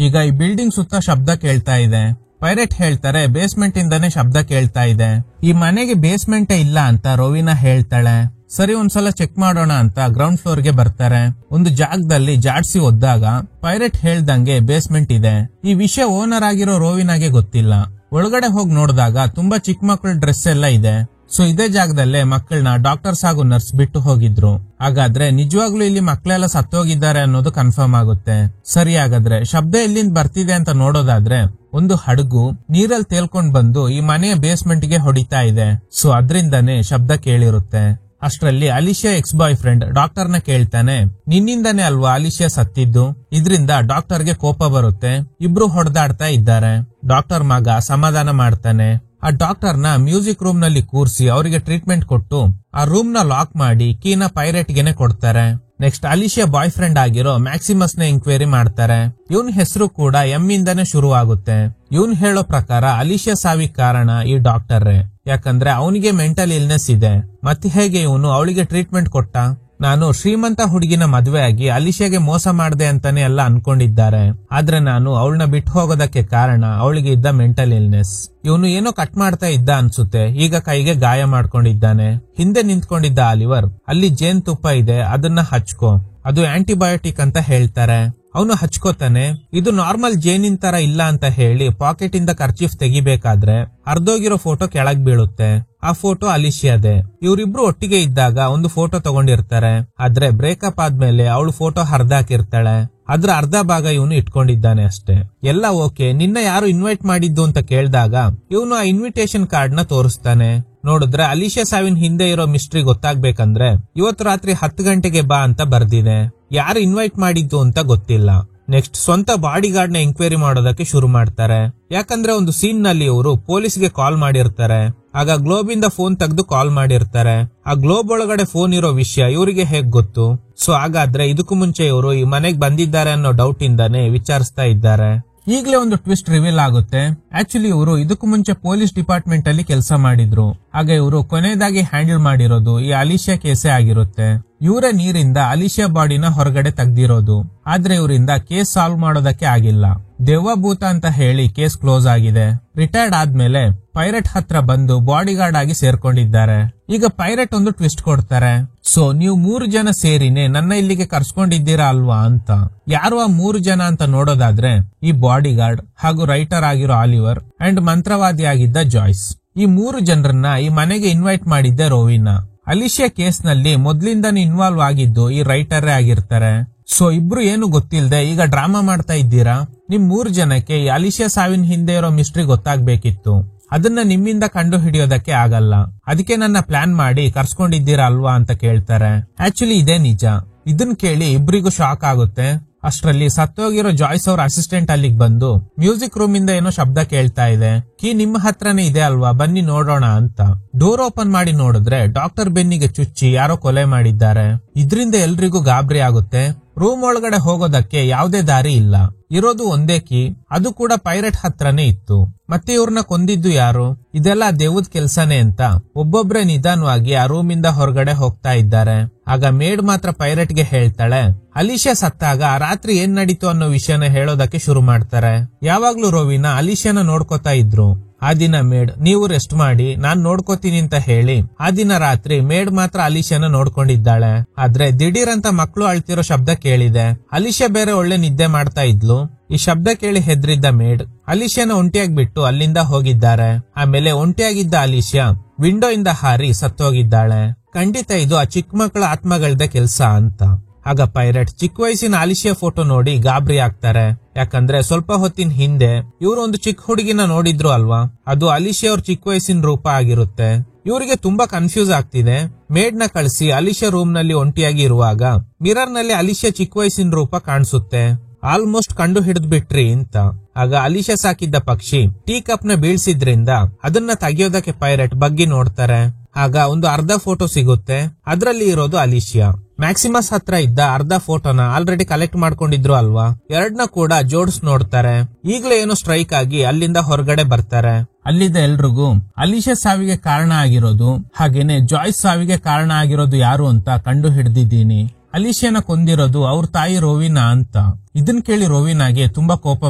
Speaker 1: ಈಗ ಈ ಬಿಲ್ಡಿಂಗ್ ಸುತ್ತ ಶಬ್ದ ಕೇಳ್ತಾ ಇದೆ. ಪೈರಟ್ ಹೇಳ್ತಾರೆ, ಬೇಸ್ಮೆಂಟ್ ಇಂದಾನೆ ಶಬ್ದ ಕೇಳ್ತಾ ಇದೆ. ಈ ಮನೆಗೆ ಬೇಸ್ಮೆಂಟೇ ಇಲ್ಲ ಅಂತ ರೋವಿನಾ ಹೇಳ್ತಾಳೆ. ಸರಿ ಒಂದ್ಸಲ ಚೆಕ್ ಮಾಡೋಣ ಅಂತ ಗ್ರೌಂಡ್ ಫ್ಲೋರ್ ಗೆ ಬರ್ತಾರೆ. ಒಂದು ಜಾಗದಲ್ಲಿ ಜಾಡ್ಸಿ ಒದ್ದಾಗ ಪೈರಟ್ ಹೇಳ್ದಂಗೆ ಬೇಸ್ಮೆಂಟ್ ಇದೆ. ಈ ವಿಷಯ ಓನರ್ ಆಗಿರೋ ರೋವಿನಾಗೆ ಗೊತ್ತಿಲ್ಲ. ಒಳಗಡೆ ಹೋಗಿ ನೋಡಿದಾಗ ತುಂಬಾ ಚಿಕ್ಕ ಮಕ್ಕಳ ಡ್ರೆಸ್ ಎಲ್ಲ ಇದೆ. ಸೊ ಇದೇ ಜಾಗದಲ್ಲೇ ಮಕ್ಕಳನ್ನ ಡಾಕ್ಟರ್ಸ್ ಹಾಗೂ ನರ್ಸ್ ಬಿಟ್ಟು ಹೋಗಿದ್ರು. ಹಾಗಾದ್ರೆ ನಿಜವಾಗ್ಲೂ ಇಲ್ಲಿ ಮಕ್ಕಳೆಲ್ಲ ಸತ್ತೋಗಿದ್ದಾರೆ ಅನ್ನೋದು ಕನ್ಫರ್ಮ್ ಆಗುತ್ತೆ. ಸರಿ, ಹಾಗಾದ್ರೆ ಶಬ್ದ ಎಲ್ಲಿಂದ ಬರ್ತಿದೆ ಅಂತ ನೋಡೋದಾದ್ರೆ ಒಂದು ಹಡಗು ನೀರಲ್ಲಿ ತೇಲ್ಕೊಂಡ್ ಬಂದು ಈ ಮನೆಯ ಬೇಸ್ಮೆಂಟ್ ಗೆ ಹೊಡಿತಾ ಇದೆ. ಸೊ ಅದ್ರಿಂದಾನೇ ಶಬ್ದ ಕೇಳಿರುತ್ತೆ. ಅಷ್ಟರಲ್ಲಿ ಅಲಿಶಾ ಎಕ್ಸ್ ಬಾಯ್ ಫ್ರೆಂಡ್ ಡಾಕ್ಟರ್ನ ಕೇಳ್ತಾನೆ, ನಿನ್ನಿಂದಾನೇ ಅಲ್ವಾ ಅಲಿಶಾ ಸತ್ತಿದ್ದು? ಇದರಿಂದ ಡಾಕ್ಟರ್ಗೆ ಕೋಪ ಬರುತ್ತೆ. ಇಬ್ರು ಹೊಡೆದಾಡ್ತಾ ಇದ್ದಾರೆ. ಡಾಕ್ಟರ್ ಮಗ ಸಮಾಧಾನ ಮಾಡ್ತಾನೆ. ಆ ಡಾಕ್ಟರ್ನ ಮ್ಯೂಸಿಕ್ ರೂಮ್ ನಲ್ಲಿ ಕೂರಿಸಿ ಅವರಿಗೆ ಟ್ರೀಟ್ಮೆಂಟ್ ಕೊಟ್ಟು ಆ ರೂಮ್ ನ ಲಾಕ್ ಮಾಡಿ ಕೀನ ಪೈರಟ್ ಗೆನೆ ಕೊಡ್ತಾರೆ. ನೆಕ್ಸ್ಟ್ ಅಲಿಶಾ ಬಾಯ್ ಫ್ರೆಂಡ್ ಆಗಿರೋ ಮ್ಯಾಕ್ಸಿಮಸ್ ನ ಎಂಕ್ವೈರಿ ಮಾಡ್ತಾರೆ. ಇವನ್ ಹೆಸರು ಕೂಡ ಎಂ ಇಂದಾನೆ ಶುರು ಆಗುತ್ತೆ. ಇವನ್ ಹೇಳೋ ಪ್ರಕಾರ ಅಲಿಶಾ ಸಾವಿಗೆ ಕಾರಣ ಈ ಡಾಕ್ಟರ್ರೇ, ಯಾಕಂದ್ರೆ ಅವನಿಗೆ ಮೆಂಟಲ್ ಇಲ್ನೆಸ್ ಇದೆ. ಮತ್ತೆ ಹೇಗೆ ಇವನು ಅವಳಿಗೆ ಟ್ರೀಟ್ಮೆಂಟ್ ಕೊಟ್ಟ? ನಾನು ಶ್ರೀಮಂತ ಹುಡುಗಿನ ಮದುವೆ ಆಗಿ ಅಲಿಶಾಗೆ ಮೋಸ ಮಾಡ್ದೆ ಅಂತಾನೆ ಎಲ್ಲ ಅನ್ಕೊಂಡಿದ್ದಾರೆ. ಆದ್ರೆ ನಾನು ಅವಳನ್ನ ಬಿಟ್ಟು ಹೋಗೋದಕ್ಕೆ ಕಾರಣ ಅವಳಿಗೆ ಇದ್ದ ಮೆಂಟಲ್ ಇಲ್ನೆಸ್. ಇವನು ಏನೋ ಕಟ್ ಮಾಡ್ತಾ ಇದ್ದ ಅನ್ಸುತ್ತೆ. ಈಗ ಕೈಗೆ ಗಾಯ ಮಾಡ್ಕೊಂಡಿದ್ದಾನೆ. ಹಿಂದೆ ನಿಂತ್ಕೊಂಡಿದ್ದ ಆಲಿವರ್, ಅಲ್ಲಿ ಜೇನ್ ತುಪ್ಪ ಇದೆ, ಅದನ್ನ ಹಚ್ಕೋ, ಅದು ಆಂಟಿಬಯೋಟಿಕ್ ಅಂತ ಹೇಳ್ತಾರೆ. ಅವನು ಹಚ್ಕೋತಾನೆ. ಇದು ನಾರ್ಮಲ್ ಜೇನಿನ ತರ ಇಲ್ಲ ಅಂತ ಹೇಳಿ ಪಾಕೆಟ್ ಇಂದ ಕರ್ಚೀಫ್ ತೆಗಿಬೇಕಾದ್ರೆ ಅರ್ಧೋಗಿರೋ ಫೋಟೋ ಕೆಳಗ್ ಬೀಳುತ್ತೆ. ಆ ಫೋಟೋ ಅಲಿಶಿಯಾದೆ. ಇವರಿಬ್ರು ಒಟ್ಟಿಗೆ ಇದ್ದಾಗ ಒಂದು ಫೋಟೋ ತಗೊಂಡಿರ್ತಾರೆ. ಆದ್ರೆ ಬ್ರೇಕಪ್ ಆದ್ಮೇಲೆ ಅವಳು ಫೋಟೋ ಹರಿದಾಕಿರ್ತಾಳೆ. ಅದ್ರ ಅರ್ಧ ಭಾಗ ಇವನು ಇಟ್ಕೊಂಡಿದ್ದಾನೆ ಅಷ್ಟೇ. ಎಲ್ಲ ಓಕೆ, ನಿನ್ನ ಯಾರು ಇನ್ವೈಟ್ ಮಾಡಿದ್ದು ಅಂತ ಕೇಳಿದಾಗ ಇವನು ಆ ಇನ್ವಿಟೇಷನ್ ಕಾರ್ಡ್ ನ ತೋರಿಸ್ತಾನೆ. ನೋಡಿದ್ರೆ ಅಲಿಶಿಯಾ ಸಾವಿನ ಹಿಂದೆ ಇರೋ ಮಿಸ್ಟ್ರಿ ಗೊತ್ತಾಗ್ಬೇಕಂದ್ರೆ ಇವತ್ತು ರಾತ್ರಿ 10 ಗಂಟೆಗೆ ಬಾ ಅಂತ ಬರ್ದಿದೆ. ಯಾರು ಇನ್ವೈಟ್ ಮಾಡಿದ್ದು ಅಂತ ಗೊತ್ತಿಲ್ಲ. ನೆಕ್ಸ್ಟ್ ಸ್ವಂತ ಬಾಡಿ ಗಾರ್ಡ್ ನ ಎಂಕ್ವೈರಿ ಮಾಡೋದಕ್ಕೆ ಶುರು ಮಾಡ್ತಾರೆ. ಯಾಕಂದ್ರೆ ಒಂದು ಸೀನ್ ನಲ್ಲಿ ಇವರು ಪೊಲೀಸ್ಗೆ ಕಾಲ್ ಮಾಡಿರ್ತಾರೆ. ಆಗ ಗ್ಲೋಬ್ ಇಂದ ಫೋನ್ ತೆಗೆದು ಕಾಲ್ ಮಾಡಿರ್ತಾರೆ. ಆ ಗ್ಲೋಬ್ ಒಳಗಡೆ ಫೋನ್ ಇರೋ ವಿಷಯ ಇವರಿಗೆ ಹೇಗ್ ಗೊತ್ತು? ಸೊ ಹಾಗಾದ್ರೆ ಇದಕ್ಕೂ ಮುಂಚೆ ಇವರು ಈ ಮನೆಗ್ ಬಂದಿದ್ದಾರೆ ಅನ್ನೋ ಡೌಟ್ ಇಂದಾನೆ ವಿಚಾರಿಸ್ತಾ ಇದ್ದಾರೆ. ಈಗಲೇ ಒಂದು ಟ್ವಿಸ್ಟ್ ರಿವೀಲ್ ಆಗುತ್ತೆ. ಆಕ್ಚುಲಿ ಇವರು ಇದಕ್ಕೂ ಮುಂಚೆ ಪೊಲೀಸ್ ಡಿಪಾರ್ಟ್ಮೆಂಟ್ ಅಲ್ಲಿ ಕೆಲಸ ಮಾಡಿದ್ರು. ಆಗ ಇವರು ಕೊನೆಯದಾಗಿ ಹ್ಯಾಂಡಲ್ ಮಾಡಿರೋದು ಈ ಅಲಿಶಿಯಾ ಕೇಸೇ ಆಗಿರುತ್ತೆ. ಇವರೇ ನೀರಿಂದ ಅಲಿಶಿಯಾ ಬಾಡಿನ ಹೊರಗಡೆ ತೆಗ್ದಿರೋದು. ಆದ್ರೆ ಇವರಿಂದ ಕೇಸ್ ಸಾಲ್ವ್ ಮಾಡೋದಕ್ಕೆ ಆಗಿಲ್ಲ. ದೆವ್ವ ಭೂತ ಅಂತ ಹೇಳಿ ಕೇಸ್ ಕ್ಲೋಸ್ ಆಗಿದೆ. ರಿಟೈರ್ಡ್ ಆದ್ಮೇಲೆ ಪೈರಟ್ ಹತ್ರ ಬಂದು ಬಾಡಿ ಗಾರ್ಡ್ ಆಗಿ ಸೇರ್ಕೊಂಡಿದ್ದಾರೆ. ಈಗ ಪೈರಟ್ ಒಂದು ಟ್ವಿಸ್ಟ್ ಕೊಡ್ತಾರೆ. ಸೊ ನೀವು 3 ಜನ ಸೇರಿನೇ ನನ್ನ ಇಲ್ಲಿಗೆ ಕರ್ಸ್ಕೊಂಡಿದ್ದೀರಾ ಅಲ್ವಾ ಅಂತ. ಯಾರು ಆ 3 ಜನ ಅಂತ ನೋಡೋದಾದ್ರೆ ಈ ಬಾಡಿ ಗಾರ್ಡ್ ಹಾಗೂ ರೈಟರ್ ಆಗಿರೋ ಆಲಿವರ್ ಅಂಡ್ ಮಂತ್ರವಾದಿಯಾಗಿದ್ದ ಜಾಯ್ಸ್. ಈ 3 ಜನರನ್ನ ಈ ಮನೆಗೆ ಇನ್ವೈಟ್ ಮಾಡಿದ್ದೆ ರೋವಿನಾ. ಅಲಿಶಿಯಾ ಕೇಸ್ ನಲ್ಲಿ ಮೊದ್ಲಿಂದಾನೇ ಇನ್ವಾಲ್ವ್ ಆಗಿದ್ದು ಈ ರೈಟರೇ ಆಗಿರ್ತಾರೆ. ಸೊ ಇಬ್ರು ಏನು ಗೊತ್ತಿಲ್ಲದೆ ಈಗ ಡ್ರಾಮಾ ಮಾಡ್ತಾ ಇದ್ದೀರಾ. ನಿಮ್ 3 ಜನಕ್ಕೆ ಈ ಅಲಿಶಿಯಾ ಸಾವಿನ ಹಿಂದೆ ಇರೋ ಮಿಸ್ಟ್ರಿ ಗೊತ್ತಾಗ್ಬೇಕಿತ್ತು. ಅದನ್ನ ನಿಮ್ಮಿಂದ ಕಂಡು ಹಿಡಿಯೋದಕ್ಕೆ ಆಗಲ್ಲ. ಅದಕ್ಕೆ ನನ್ನ ಪ್ಲಾನ್ ಮಾಡಿ ಕರ್ಸ್ಕೊಂಡಿದ್ದೀರಾ ಅಲ್ವಾ ಅಂತ ಕೇಳ್ತಾರೆ. ಆಕ್ಚುಲಿ ಇದೇ ನಿಜ. ಇದನ್ ಕೇಳಿ ಇಬ್ರಿಗೂ ಶಾಕ್ ಆಗುತ್ತೆ. ಅಷ್ಟರಲ್ಲಿ ಸತ್ತೋಗಿರೋ ಜಾಯ್ಸ್ ಅವ್ರ ಅಸಿಸ್ಟೆಂಟ್ ಅಲ್ಲಿಗೆ ಬಂದು ಮ್ಯೂಸಿಕ್ ರೂಮ್ ಇಂದ ಏನೋ ಶಬ್ದ ಕೇಳ್ತಾ ಇದೆ. ಕೀ ನಿಮ್ಮ ಹತ್ರನೇ ಇದೆ ಅಲ್ವಾ, ಬನ್ನಿ ನೋಡೋಣ ಅಂತ. ಡೋರ್ ಓಪನ್ ಮಾಡಿ ನೋಡಿದ್ರೆ ಡಾಕ್ಟರ್ ಬೆನ್ನಿಗೆ ಚುಚ್ಚಿ ಯಾರೋ ಕೊಲೆ ಮಾಡಿದ್ದಾರೆ. ಇದ್ರಿಂದ ಎಲ್ರಿಗೂ ಗಾಬರಿ ಆಗುತ್ತೆ. ರೂಮ್ ಒಳಗಡೆ ಹೋಗೋದಕ್ಕೆ ಯಾವುದೇ ದಾರಿ ಇಲ್ಲ. ಇರೋದು ಒಂದೇ ಕೀ, ಅದು ಕೂಡ ಪೈರಟ್ ಹತ್ರನೇ ಇತ್ತು. ಮತ್ತೆ ಇವ್ರನ್ನ ಕೊಂದಿದ್ದು ಯಾರು? ಇದೆಲ್ಲ ದೇವದ ಕೆಲ್ಸನೇ ಅಂತ ಒಬ್ಬೊಬ್ರೆ ನಿಧಾನವಾಗಿ ಆ ರೂಮ್ ಇಂದ ಹೊರಗಡೆ ಹೋಗ್ತಾ ಇದ್ದಾರೆ. ಆಗ ಮೇಡ್ ಮಾತ್ರ ಪೈರಟ್ಗೆ ಹೇಳ್ತಾಳೆ, ಅಲಿಶಿಯಾ ಸತ್ತಾಗ ರಾತ್ರಿ ಏನ್ ನಡೀತು ಅನ್ನೋ ವಿಷಯನ ಹೇಳೋದಕ್ಕೆ ಶುರು ಮಾಡ್ತಾರೆ. ಯಾವಾಗ್ಲೂ ರೋವಿನಾ ಅಲಿಶಿಯಾನ ನೋಡ್ಕೋತಾ ಇದ್ರು. ಆ ದಿನ ಮೇಡ್ ನೀವು ರೆಸ್ಟ್ ಮಾಡಿ ನಾನ್ ನೋಡ್ಕೋತೀನಿ ಅಂತ ಹೇಳಿ ಆ ದಿನ ರಾತ್ರಿ ಮೇಡ್ ಮಾತ್ರ ಅಲಿಶಿಯಾನ ನೋಡ್ಕೊಂಡಿದ್ದಾಳೆ. ಆದ್ರೆ ದಿಢೀರ್ ಅಂತ ಮಕ್ಕಳು ಅಳ್ತಿರೋ ಶಬ್ದ ಕೇಳಿದೆ. ಅಲಿಶಿಯಾ ಬೇರೆ ಒಳ್ಳೆ ನಿದ್ದೆ ಮಾಡ್ತಾ ಇದ್ಲು. ಈ ಶಬ್ದ ಕೇಳಿ ಹೆದ್ರಿದ್ದ ಮೇಡ್ ಅಲಿಶಿಯಾನ ಒಂಟಿಯಾಗಿ ಬಿಟ್ಟು ಅಲ್ಲಿಂದ ಹೋಗಿದ್ದಾರೆ. ಆಮೇಲೆ ಒಂಟಿಯಾಗಿದ್ದ ಅಲಿಶಿಯಾ ವಿಂಡೋ ಇಂದ ಹಾರಿ ಸತ್ತೋಗಿದ್ದಾಳೆ. ಖಂಡಿತ ಇದು ಆ ಚಿಕ್ಕ ಮಕ್ಕಳ ಆತ್ಮಗಳದ ಕೆಲ್ಸ ಅಂತ. ಆಗ ಪೈರಟ್ ಚಿಕ್ಕ ವಯಸ್ಸಿನ ಅಲಿಶಿಯಾ ಫೋಟೋ ನೋಡಿ ಗಾಬರಿ ಆಗ್ತಾರೆ. ಯಾಕಂದ್ರೆ ಸ್ವಲ್ಪ ಹೊತ್ತಿನ ಹಿಂದೆ ಇವರು ಒಂದು ಚಿಕ್ಕ ಹುಡುಗಿನ ನೋಡಿದ್ರು ಅಲ್ವಾ, ಅದು ಅಲಿಶಿಯಾ ಅವ್ರ ಚಿಕ್ಕ ವಯಸ್ಸಿನ ರೂಪ ಆಗಿರುತ್ತೆ. ಇವರಿಗೆ ತುಂಬಾ ಕನ್ಫ್ಯೂಸ್ ಆಗ್ತಿದೆ. ಮೇಡ್ ನ ಕಳಿಸಿ ಅಲಿಶಿಯಾ ರೂಮ್ ನಲ್ಲಿ ಒಂಟಿಯಾಗಿ ಇರುವಾಗ ಮಿರರ್ ನಲ್ಲಿ ಅಲಿಶಿಯಾ ಚಿಕ್ಕ ವಯಸ್ಸಿನ ರೂಪ ಕಾಣಿಸುತ್ತೆ. ಆಲ್ಮೋಸ್ಟ್ ಕಂಡು ಹಿಡಿದ್ ಬಿಟ್ರಿ ಅಂತ. ಆಗ ಅಲಿಶಿಯಾ ಸಾಕಿದ್ದ ಪಕ್ಷಿ ಟೀ ಕಪ್ ನ ಬೀಳ್ಸಿದ್ರಿಂದ ಅದನ್ನ ತೆಗೆಯೋದಕ್ಕೆ ಪೈರಟ್ ಬಗ್ಗಿ ನೋಡ್ತಾರೆ. ಆಗ ಒಂದು ಅರ್ಧ ಫೋಟೋ ಸಿಗುತ್ತೆ. ಅದರಲ್ಲಿ ಇರೋದು ಅಲಿಶಿಯಾ. ಮ್ಯಾಕ್ಸಿಮಸ್ ಹತ್ರ ಇದ್ದ ಅರ್ಧ ಫೋಟೋನ ಆಲ್ರೆಡಿ ಕಲೆಕ್ಟ್ ಮಾಡ್ಕೊಂಡಿದ್ರು ಅಲ್ವಾ, ಎರಡನ್ನ ಕೂಡ ಜೋಡಿಸ್ ನೋಡ್ತಾರೆ. ಈಗಲೇ ಏನೋ ಸ್ಟ್ರೈಕ್ ಆಗಿ ಅಲ್ಲಿಂದ ಹೊರಗಡೆ ಬರ್ತಾರೆ. ಅಲ್ಲಿದ್ದ ಎಲ್ರಿಗೂ ಅಲಿಶಿಯಾ ಸಾವಿಗೆ ಕಾರಣ ಆಗಿರೋದು ಹಾಗೇನೆ ಜಾಯ್ಸ್ ಸಾವಿಗೆ ಕಾರಣ ಆಗಿರೋದು ಯಾರು ಅಂತ ಕಂಡು ಹಿಡಿದಿದ್ದೀನಿ. ಅಲಿಶಿಯಾನ ಕೊಂದಿರೋದು ಅವ್ರ ತಾಯಿ ರೋವಿನಾ ಅಂತ. ಇದನ್ ಕೇಳಿ ರೋವಿನಾಗೆ ತುಂಬಾ ಕೋಪ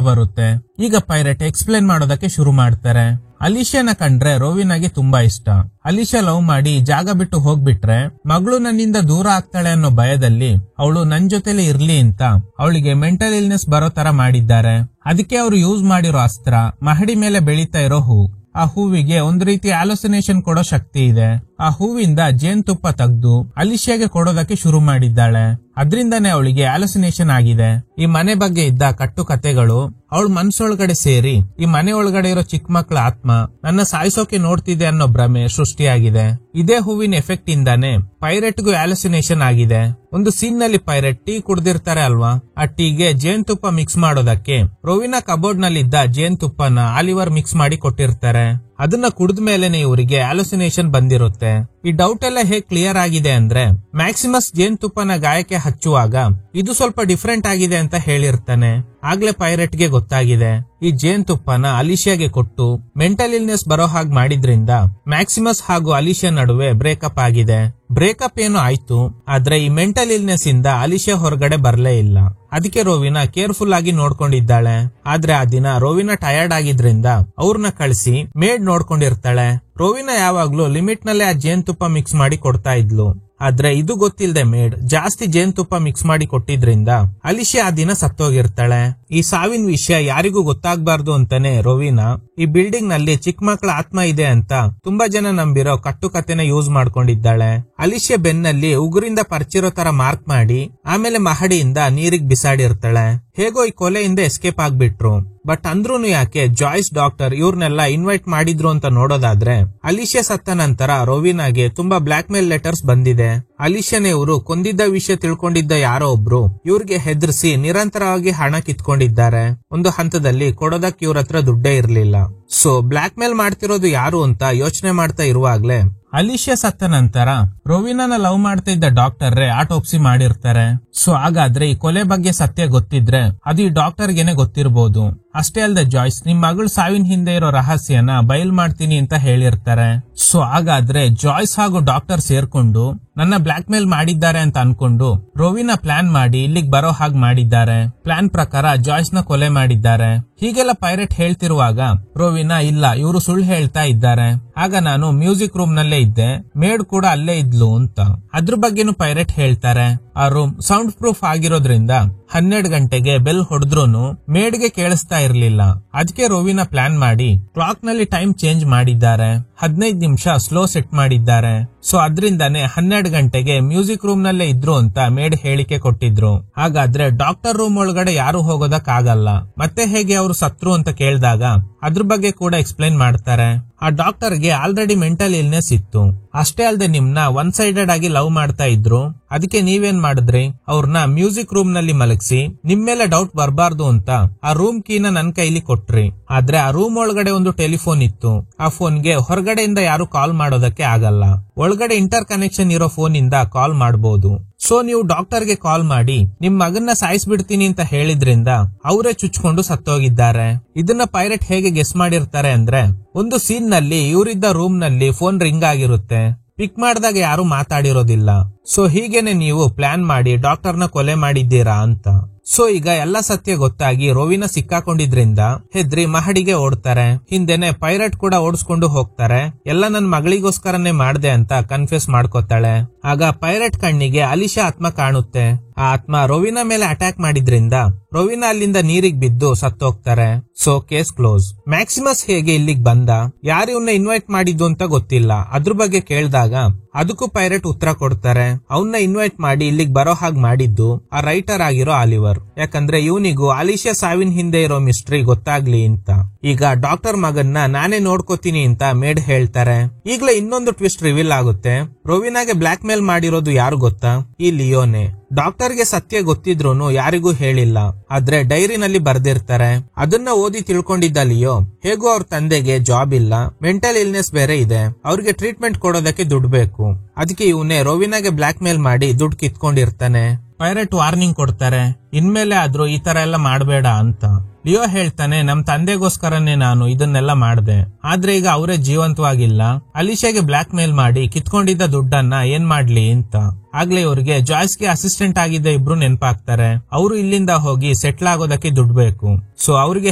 Speaker 1: ಬರುತ್ತೆ. ಈಗ ಪೈರಟ್ ಎಕ್ಸ್ಪ್ಲೇನ್ ಮಾಡೋದಕ್ಕೆ ಶುರು ಮಾಡ್ತಾರೆ. ಅಲಿಶಿಯಾನ ಕಂಡ್ರೆ ರೋವಿನಾಗೆ ತುಂಬಾ ಇಷ್ಟ. ಅಲಿಶಿಯಾ ಲವ್ ಮಾಡಿ ಜಾಗ ಬಿಟ್ಟು ಹೋಗ್ಬಿಟ್ರೆ ಮಗಳು ನನ್ನಿಂದ ದೂರ ಆಗ್ತಾಳೆ ಅನ್ನೋ ಭಯದಲ್ಲಿ ಅವಳು ನನ್ ಜೊತೆಲೆ ಇರ್ಲಿ ಅಂತ ಅವಳಿಗೆ ಮೆಂಟಲ್ ಇಲ್ನೆಸ್ ಬರೋ ತರ ಮಾಡಿದ್ದಾರೆ. ಅದಕ್ಕೆ ಅವರು ಯೂಸ್ ಮಾಡಿರೋ ಅಸ್ತ್ರ ಮಹಡಿ ಮೇಲೆ ಬೆಳೀತಾ ಇರೋ ಹೂ. ಆ ಹೂವಿಗೆ ಒಂದು ರೀತಿ ಆಲೋಸಿನೇಷನ್ ಕೊಡೋ ಶಕ್ತಿ ಇದೆ. ಆ ಹೂವಿಂದ ಜೇನುತುಪ್ಪ ತೆಗೆದು ಅಲಿಶಿಯಾಗೆ ಕೊಡೋದಕ್ಕೆ ಶುರು ಮಾಡಿದ್ದಾಳೆ. ಅದ್ರಿಂದಾನೇ ಅವಳಿಗೆ ಆಲೋಸಿನೇಷನ್ ಆಗಿದೆ. ಈ ಮನೆ ಬಗ್ಗೆ ಇದ್ದ ಕಟ್ಟು ಕತೆಗಳು ಅವಳ ಮನ್ಸೊಳಗಡೆ ಸೇರಿ ಈ ಮನೆ ಒಳಗಡೆ ಇರೋ ಚಿಕ್ಕ ಮಕ್ಕಳ ಆತ್ಮ ನನ್ನ ಸಾಯಿಸೋಕೆ ನೋಡ್ತಿದೆ ಅನ್ನೋ ಭ್ರಮೆ ಸೃಷ್ಟಿಯಾಗಿದೆ. ಇದೇ ಹೂವಿನ ಎಫೆಕ್ಟ್ ಇಂದಾನೆ ಪೈರಟ್ಗೂ ಆಲೋಸಿನೇಷನ್ ಆಗಿದೆ. ಒಂದು ಸೀನ್ ನಲ್ಲಿ ಪೈರಟ್ ಟೀ ಕುಡ್ದಿರ್ತಾರೆ ಅಲ್ವಾ, ಆ ಟೀಗೆ ಜೇನುತುಪ್ಪ ಮಿಕ್ಸ್ ಮಾಡೋದಕ್ಕೆ ರೋವಿನಾ ಕಬೋರ್ಡ್ ನಲ್ಲಿದ್ದ ಜೇನುತುಪ್ಪನ ಆಲಿವರ್ ಮಿಕ್ಸ್ ಮಾಡಿ ಕೊಟ್ಟಿರ್ತಾರೆ. ಅದನ್ನ ಕುಡಿದ ಮೇಲೆನೆ ಇವರಿಗೆ ಆಲೋಸಿನೇಷನ್ ಬಂದಿರುತ್ತೆ. ಈ ಡೌಟ್ ಎಲ್ಲ ಹೇಗ್ ಕ್ಲಿಯರ್ ಆಗಿದೆ ಅಂದ್ರೆ ಮ್ಯಾಕ್ಸಿಮಸ್ ಜೇನುತುಪ್ಪನ ಗಾಯಕ್ಕೆ ಹಚ್ಚುವಾಗ ಇದು ಸ್ವಲ್ಪ ಡಿಫ್ರೆಂಟ್ ಆಗಿದೆ ಅಂತ ಹೇಳಿರ್ತಾನೆ. ಆಗ್ಲೇ ಪೈರಟ್ಗೆ ಗೊತ್ತಾಗಿದೆ ಈ ಜೇನುತುಪ್ಪನ ಅಲಿಶಿಯಾಗೆ ಕೊಟ್ಟು ಮೆಂಟಲ್ ಇಲ್ನೆಸ್ ಬರೋ ಹಾಗೆ ಮಾಡಿದ್ರಿಂದ ಮ್ಯಾಕ್ಸಿಮಸ್ ಹಾಗೂ ಅಲಿಶಿಯಾ ನಡುವೆ ಬ್ರೇಕಪ್ ಆಗಿದೆ. ಬ್ರೇಕಪ್ ಏನೋ ಆಯ್ತು, ಆದ್ರೆ ಈ ಮೆಂಟಲ್ ಇಲ್ನೆಸ್ ಇಂದ ಅಲಿಶಿಯಾ ಹೊರಗಡೆ ಬರ್ಲೇ ಇಲ್ಲ. ಅದಕ್ಕೆ ರೋವಿನಾ ಕೇರ್ಫುಲ್ ಆಗಿ ನೋಡ್ಕೊಂಡಿದ್ದಾಳೆ. ಆದ್ರೆ ಆ ದಿನ ರೋವಿನಾ ಟಯರ್ಡ್ ಆಗಿದ್ರಿಂದ ಅವ್ರನ್ನ ಕಳಿಸಿ ಮೇಡ್ ನೋಡ್ಕೊಂಡಿರ್ತಾಳೆ. ರೋವಿನಾ ಯಾವಾಗ್ಲೂ ಲಿಮಿಟ್ ನಲ್ಲೇ ಆ ಜೇನುತುಪ್ಪ ಮಿಕ್ಸ್ ಮಾಡಿ ಕೊಡ್ತಾ ಇದ್ಲು. ಆದ್ರೆ ಇದು ಗೊತ್ತಿಲ್ಲದೆ ಮೇಡ್ ಜಾಸ್ತಿ ಜೇನುತುಪ್ಪ ಮಿಕ್ಸ್ ಮಾಡಿ ಕೊಟ್ಟಿದ್ರಿಂದ ಅಲಿಶಿಯಾ ಆ ದಿನ ಸತ್ತೋಗಿರ್ತಾಳೆ. ಈ ಸಾವಿನ ವಿಷಯ ಯಾರಿಗೂ ಗೊತ್ತಾಗ್ಬಾರ್ದು ಅಂತಾನೆ ರೋವಿನಾ ಈ ಬಿಲ್ಡಿಂಗ್ ನಲ್ಲಿ ಚಿಕ್ಕ ಮಕ್ಕಳ ಆತ್ಮ ಇದೆ ಅಂತ ತುಂಬಾ ಜನ ನಂಬಿರೋ ಕಟ್ಟುಕತೆನ ಯೂಸ್ ಮಾಡ್ಕೊಂಡಿದ್ದಾಳೆ. ಅಲಿಶಿಯಾ ಬೆನ್ನಲ್ಲಿ ಉಗುರಿಂದ ಪರ್ಚಿರೋ ತರ ಮಾರ್ಕ್ ಮಾಡಿ ಆಮೇಲೆ ಮಹಡಿಯಿಂದ ನೀರಿಗೆ ಬಿಸಾಡಿರ್ತಾಳೆ. ಹೇಗೋ ಈ ಕೊಲೆಯಿಂದ ಎಸ್ಕೇಪ್ ಆಗ್ಬಿಟ್ರು. ಬಟ್ ಅಂದ್ರೂನು ಯಾಕೆ ಜಾಯ್ಸ್ ಡಾಕ್ಟರ್ ಇವ್ರನ್ನೆಲ್ಲ ಇನ್ವೈಟ್ ಮಾಡಿದ್ರು ಅಂತ ನೋಡೋದಾದ್ರೆ ಅಲಿಶಿಯಾ ಸತ್ತ ನಂತರ ರೋವಿನಾಗೆ ತುಂಬಾ ಬ್ಲಾಕ್ ಮೇಲ್ ಲೆಟರ್ಸ್ ಬಂದಿದೆ. ಅಲಿಶಿಯಾನೇ ಇವರು ಕೊಂದಿದ್ದ ವಿಷಯ ತಿಳ್ಕೊಂಡಿದ್ದ ಯಾರೋ ಒಬ್ರು ಇವ್ರಿಗೆ ಹೆದರ್ಸಿ ನಿರಂತರವಾಗಿ ಹಣ ಕಿತ್ಕೊಂಡಿದ್ದಾರೆ. ಒಂದು ಹಂತದಲ್ಲಿ ಕೊಡೋದಕ್ಕೆ ಇವ್ರ ಹತ್ರ ದುಡ್ಡೇ ಇರ್ಲಿಲ್ಲ. ಸೊ ಬ್ಲಾಕ್ ಮೇಲ್ ಮಾಡ್ತಿರೋದು ಯಾರು ಅಂತ ಯೋಚನೆ ಮಾಡ್ತಾ ಇರುವಾಗ್ಲೇ ಅಲಿಶಿಯಾ ಸತ್ತ ನಂತರ ರೋವಿನಾನ ಲವ್ ಮಾಡ್ತಾ ಇದ್ದ ಡಾಕ್ಟರ್ ಆಟೋಪ್ಸಿ ಮಾಡಿರ್ತಾರೆ. ಸೊ ಹಾಗಾದ್ರೆ ಈ ಕೊಲೆ ಬಗ್ಗೆ ಸತ್ಯ ಗೊತ್ತಿದ್ರೆ ಅದು ಈ ಡಾಕ್ಟರ್ಗೆನೆ ಗೊತ್ತಿರಬಹುದು. ಅಷ್ಟೇ ಅಲ್ಲದೆ ಜಾಯ್ಸ್ ನಿಮ್ ಮಗಳು ಸಾವಿನ ಹಿಂದೆ ಇರೋ ರಹಸ್ಯನ ಬಯಲ್ ಮಾಡ್ತೀನಿ ಅಂತ ಹೇಳಿರ್ತಾರೆ. ಸೊ ಹಾಗಾದ್ರೆ ಜಾಯ್ಸ್ ಹಾಗೂ ಡಾಕ್ಟರ್ ಸೇರ್ಕೊಂಡು ನನ್ನ ಬ್ಲಾಕ್ ಮೇಲ್ ಮಾಡಿದ್ದಾರೆ ಅಂತ ಅನ್ಕೊಂಡು ರೋವಿನಾ ಪ್ಲಾನ್ ಮಾಡಿ ಇಲ್ಲಿಗೆ ಬರೋ ಹಾಗೆ ಮಾಡಿದ್ದಾರೆ. ಪ್ಲಾನ್ ಪ್ರಕಾರ ಜಾಯ್ಸ್ ನ ಕೊಲೆ ಮಾಡಿದ್ದಾರೆ. ಹೀಗೆಲ್ಲ ಪೈರೇಟ್ ಹೇಳ್ತಿರುವಾಗ ರೋವಿನಾ ಇಲ್ಲ ಇವರು ಸುಳ್ಳು ಹೇಳ್ತಾ ಇದ್ದಾರೆ, ಆಗ ನಾನು ಮ್ಯೂಸಿಕ್ ರೂಮ್ ನಲ್ಲೇ ಇದ್ದೆ, ಮೇಡ್ ಕೂಡ ಅಲ್ಲೇ ಇದ್ಲು ಅಂತ. ಅದ್ರ ಬಗ್ಗೆನು ಪೈರೇಟ್ ಹೇಳ್ತಾರೆ. ಆ ರೂಮ್ ಸೌಂಡ್ ಪ್ರೂಫ್ ಆಗಿರೋದ್ರಿಂದ 12 ಗಂಟೆಗೆ ಬೆಲ್ ಹೊಡೆದ್ರೂನು ಮೇಡ್ಗೆ ಕೇಳಿಸ್ತಾ ಇರ್ಲಿಲ್ಲ. ಅದಕ್ಕೆ ರೋವಿನಾ ಪ್ಲಾನ್ ಮಾಡಿ ಕ್ಲಾಕ್ ನಲ್ಲಿ ಟೈಮ್ ಚೇಂಜ್ ಮಾಡಿದ್ದಾರೆ. 15 ನಿಮಿಷ ಸ್ಲೋ ಸೆಟ್ ಮಾಡಿದ್ದಾರೆ. ಸೊ ಅದ್ರಿಂದಾನೆ 12 ಗಂಟೆಗೆ ಮ್ಯೂಸಿಕ್ ರೂಮ್ ನಲ್ಲೇ ಇದ್ರು ಅಂತ ಮೇಡ್ ಹೇಳಿಕೆ ಕೊಟ್ಟಿದ್ರು. ಹಾಗಾದ್ರೆ ಡಾಕ್ಟರ್ ರೂಮ್ ಒಳಗಡೆ ಯಾರು ಹೋಗೋದಕ್ ಆಗಲ್ಲ, ಮತ್ತೆ ಹೇಗೆ ಅವರು ಸತ್ರು ಅಂತ ಕೇಳಿದಾಗ ಅದ್ರ ಬಗ್ಗೆ ಕೂಡ ಎಕ್ಸ್ಪ್ಲೈನ್ ಮಾಡ್ತಾರೆ. ಆ ಡಾಕ್ಟರ್ಗೆ ಆಲ್ರೆಡಿ ಮೆಂಟಲ್ ಇಲ್ನೆಸ್ ಇತ್ತು. ಅಷ್ಟೇ ಅಲ್ಲದೆ ನಿಮ್ನ ಒನ್ ಸೈಡೆಡ್ ಆಗಿ ಲವ್ ಮಾಡ್ತಾ ಇದ್ರು. ಅದಕ್ಕೆ ನೀವೇನ್ ಮಾಡಿದ್ರಿ, ಅವ್ರನ್ನ ಮ್ಯೂಸಿಕ್ ರೂಮ್ ನಲ್ಲಿ ಮಲಗಿಸಿ ನಿಮ್ ಮೇಲೆ ಡೌಟ್ ಬರಬಾರ್ದು ಅಂತ ಆ ರೂಮ್ ಕೀನ ನನ್ ಕೈಲಿ ಕೊಟ್ರಿ. ಆದ್ರೆ ಆ ರೂಮ್ ಒಳಗಡೆ ಒಂದು ಟೆಲಿಫೋನ್ ಇತ್ತು. ಆ ಫೋನ್ಗೆ ಹೊರಗಡೆಯಿಂದ ಯಾರು ಕಾಲ್ ಮಾಡೋದಕ್ಕೆ ಆಗಲ್ಲ, ಒಳಗಡೆ ಇಂಟರ್ ಕನೆಕ್ಷನ್ ಇರೋ ಫೋನ್ ಇಂದ ಕಾಲ್ ಮಾಡಬಹುದು. ಸೊ ನೀವು ಡಾಕ್ಟರ್ಗೆ ಕಾಲ್ ಮಾಡಿ ನಿಮ್ ಮಗನ್ನ ಸಾಯಿಸ್ಬಿಡ್ತೀನಿ ಅಂತ ಹೇಳಿದ್ರಿಂದ ಅವರೇ ಚುಚ್ಕೊಂಡು ಸತ್ತೋಗಿದ್ದಾರೆ. ಇದನ್ನ ಪೈರೇಟ್ ಹೇಗೆ ಗೆಸ್ ಮಾಡಿರ್ತಾರೆ ಅಂದ್ರೆ ಒಂದು ಸೀನ್ ನಲ್ಲಿ ಇವರಿದ್ದ ರೂಮ್ ನಲ್ಲಿ ಫೋನ್ ರಿಂಗ್ ಆಗಿರುತ್ತೆ. ಪಿಕ್ ಮಾಡಿದಾಗ ಯಾರು ಮಾತಾಡಿರೋದಿಲ್ಲ. ಸೊ ಹೀಗೇನೆ ನೀವು ಪ್ಲಾನ್ ಮಾಡಿ ಡಾಕ್ಟರ್ನ ಕೊಲೆ ಮಾಡಿದ್ದೀರಾ ಅಂತ. ಸೊ ಈಗ ಎಲ್ಲ ಸತ್ಯ ಗೊತ್ತಾಗಿ ರೋವಿನಾ ಸಿಕ್ಕಾಕೊಂಡಿದ್ರಿಂದ ಹೆದ್ರಿ ಮಹಡಿಗೆ ಓಡ್ತಾರೆ. ಹಿಂದೆನೆ ಪೈರಟ್ ಕೂಡ ಓಡಿಸ್ಕೊಂಡು ಹೋಗ್ತಾರೆ. ಎಲ್ಲ ನನ್ ಮಗಳಿಗೋಸ್ಕರನೇ ಮಾಡ್ದೆ ಅಂತ ಕನ್ಫ್ಯೂಸ್ ಮಾಡ್ಕೋತಾಳೆ. ಆಗ ಪೈರಟ್ ಕಣ್ಣಿಗೆ ಅಲಿಶಾ ಆತ್ಮ ಕಾಣುತ್ತೆ. ಆ ಆತ್ಮ ರೋವಿನಾ ಮೇಲೆ ಅಟ್ಯಾಕ್ ಮಾಡಿದ್ರಿಂದ ರೋವಿನಾ ಅಲ್ಲಿಂದ ನೀರಿಗೆ ಬಿದ್ದು ಸತ್ತೋಗ್ತಾರೆ. So case close. ಮ್ಯಾಕ್ಸಿಮಸ್ ಹೇಗೆ ಇಲ್ಲಿಗೆ ಬಂದ, ಯಾರು ಇವನ್ನ ಇನ್ವೈಟ್ ಮಾಡಿದ್ದು ಅಂತ ಗೊತ್ತಿಲ್ಲ. ಅದ್ರ ಬಗ್ಗೆ ಕೇಳಿದಾಗ ಅದಕ್ಕೂ ಪೈರಟ್ ಉತ್ತರ ಕೊಡ್ತಾರೆ. ಅವನ್ನ ಇನ್ವೈಟ್ ಮಾಡಿ ಇಲ್ಲಿಗೆ ಬರೋ ಹಾಗೆ ಮಾಡಿದ್ದು ಆ ರೈಟರ್ ಆಗಿರೋ ಆಲಿವರ್. ಯಾಕಂದ್ರೆ ಇವನಿಗೂ ಅಲಿಶಾ ಸಾವಿನ ಹಿಂದೆ ಇರೋ ಮಿಸ್ಟ್ರಿ ಗೊತ್ತಾಗ್ಲಿ ಅಂತ. ಈಗ ಡಾಕ್ಟರ್ ಮಗನ್ನ ನಾನೇ ನೋಡ್ಕೋತೀನಿ ಅಂತ ಮೇಡ್ ಹೇಳ್ತಾರೆ. ಈಗ್ಲೇ ಇನ್ನೊಂದು ಟ್ವಿಸ್ಟ್ ರಿವೀಲ್ ಆಗುತ್ತೆ. ರೋವಿನಾಗೆ ಬ್ಲಾಕ್ ಮೇಲ್ ಮಾಡಿರೋದು ಯಾರು ಗೊತ್ತಾ, ಈ ಲಿಯೋನೆ. ಡಾಕ್ಟರ್ಗೆ ಸತ್ಯ ಗೊತ್ತಿದ್ರೂನು ಯಾರಿಗೂ ಹೇಳಿಲ್ಲ. ಆದ್ರೆ ಡೈರಿನಲ್ಲಿ ಬರ್ದಿರ್ತಾರೆ. ಅದನ್ನ ಓದಿ ತಿಳ್ಕೊಂಡಿದ್ದ ಲಿಯೋ ಹೇಗೂ ಅವ್ರ ತಂದೆಗೆ ಜಾಬ್ ಇಲ್ಲ, ಮೆಂಟಲ್ ಇಲ್ನೆಸ್ ಬೇರೆ ಇದೆ, ಅವ್ರಿಗೆ ಟ್ರೀಟ್ಮೆಂಟ್ ಕೊಡೋದಕ್ಕೆ ದುಡ್ಡು ಬೇಕು. ಅದಕ್ಕೆ ಇವನೇ ರೋವಿನಾಗೆ ಬ್ಲಾಕ್ ಮೇಲ್ ಮಾಡಿ ದುಡ್ಡು ಕಿತ್ಕೊಂಡಿರ್ತಾನೆ. ಪೈರಟ್ ವಾರ್ನಿಂಗ್ ಕೊಡ್ತಾರೆ, ಇನ್ಮೇಲೆ ಆದ್ರೂ ಈ ತರ ಎಲ್ಲ ಮಾಡಬೇಡ ಅಂತ. ಲಿಯೋ ಹೇಳ್ತಾನೆ, ನಮ್ ತಂದೆಗೋಸ್ಕರನೇ ನಾನು ಇದನ್ನೆಲ್ಲ ಮಾಡ್ದೆ, ಆದ್ರೆ ಈಗ ಅವರೇ ಜೀವಂತವಾಗಿಲ್ಲ, ಅಲಿಶಾಗೆ ಬ್ಲಾಕ್ ಮೇಲ್ ಮಾಡಿ ಕಿತ್ಕೊಂಡಿದ್ದ ದುಡ್ಡನ್ನ ಏನ್ ಮಾಡ್ಲಿ ಅಂತ. ಆಗ್ಲೇ ಇವ್ರಿಗೆ ಜಾಯ್ಸ್ಗೆ ಅಸಿಸ್ಟೆಂಟ್ ಆಗಿದ್ದ ಇಬ್ರು ನೆನಪಾಗ್ತಾರೆ. ಅವರು ಇಲ್ಲಿಂದ ಹೋಗಿ ಸೆಟ್ಲ್ ಆಗೋದಕ್ಕೆ ದುಡ್ಡು ಬೇಕು. ಸೊ ಅವ್ರಿಗೆ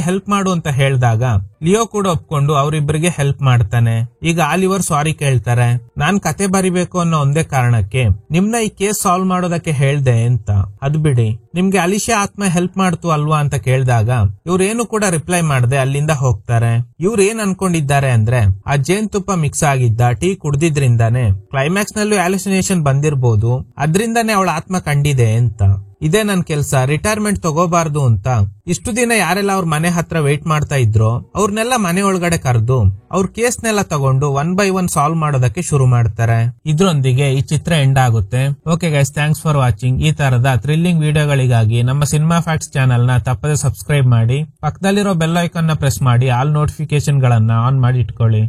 Speaker 1: ಹೆಲ್ಪ್ ಮಾಡು ಅಂತ ಹೇಳಿದಾಗ ಲಿಯೋ ಕೂಡ ಒಪ್ಕೊಂಡು ಅವರಿಬ್ಬರಿಗೆ ಹೆಲ್ಪ್ ಮಾಡ್ತಾನೆ. ಈಗ ಆಲಿವರ್ ಸಾರಿ ಕೇಳ್ತಾರೆ, ನಾನ್ ಕತೆ ಬರಿಬೇಕು ಅನ್ನೋ ಒಂದೇ ಕಾರಣಕ್ಕೆ ನಿಮ್ನ ಈ ಕೇಸ್ ಸಾಲ್ವ್ ಮಾಡೋದಕ್ಕೆ ಹೇಳ್ದೆ ಅಂತ. ಅದ್ ಬಿಡಿ, ನಿಮ್ಗೆ ಅಲಿಶಾ ಆತ್ಮ ಹೆಲ್ಪ್ ಮಾಡ್ತು ಅಲ್ವಾ ಅಂತ ಕೇಳಿದಾಗ ಇವ್ರೇನು ಕೂಡ ರಿಪ್ಲೈ ಮಾಡದೆ ಅಲ್ಲಿಂದ ಹೋಗ್ತಾರೆ. ಇವ್ರು ಏನ್ ಅನ್ಕೊಂಡಿದ್ದಾರೆ ಅಂದ್ರೆ ಆ ಜೇನುತುಪ್ಪ ಮಿಕ್ಸ್ ಆಗಿದ್ದ ಟೀ ಕುಡ್ದಿದ್ರಿಂದಾನೆ ಕ್ಲೈಮ್ಯಾಕ್ಸ್ ನಲ್ಲೂ ಹ್ಯಾಲುಸಿನೇಷನ್ ಬಂದಿರಬಹುದು, ಅದ್ರಿಂದಾನೇ ಅವಳ ಆತ್ಮ ಕಂಡಿದೆ ಅಂತ. ಇದೇ ನನ್ ಕೆಲ್ಸ, ರಿಟೈರ್ಮೆಂಟ್ ತಗೋಬಾರ್ದು ಅಂತ ಇಷ್ಟು ದಿನ ಯಾರೆಲ್ಲ ಅವ್ರ ಮನೆ ಹತ್ರ ವೇಟ್ ಮಾಡ್ತಾ ಇದ್ರೋ ಅವ್ರನ್ನೆಲ್ಲ ಮನೆ ಒಳಗಡೆ ಕರೆದು ಅವ್ರ ಕೇಸ್ನೆಲ್ಲ ತಗೊಂಡು 1 by 1 ಸಾಲ್ವ್ ಮಾಡೋದಕ್ಕೆ ಶುರು ಮಾಡ್ತಾರೆ. ಇದ್ರೊಂದಿಗೆ ಈ ಚಿತ್ರ ಎಂಡ್ ಆಗುತ್ತೆ. Okay guys, thanks for watching. ಈ ತರದ ಥ್ರಿಲ್ಲಿಂಗ್ ವಿಡಿಯೋಗಳಿಗಾಗಿ ನಮ್ಮ ಸಿನಿಮಾ ಫ್ಯಾಕ್ಟ್ಸ್ ಚಾನೆಲ್ ನ ತಪ್ಪದೆ ಸಬ್ಸ್ಕ್ರೈಬ್ ಮಾಡಿ, ಪಕ್ಕದಲ್ಲಿರೋ ಬೆಲ್ ಐಕಾನ್ ನ ಪ್ರೆಸ್ ಮಾಡಿ ಆಲ್ ನೋಟಿಫಿಕೇಶನ್ ಗಳನ್ನ ಆನ್ ಮಾಡಿ ಇಟ್ಕೊಳ್ಳಿ.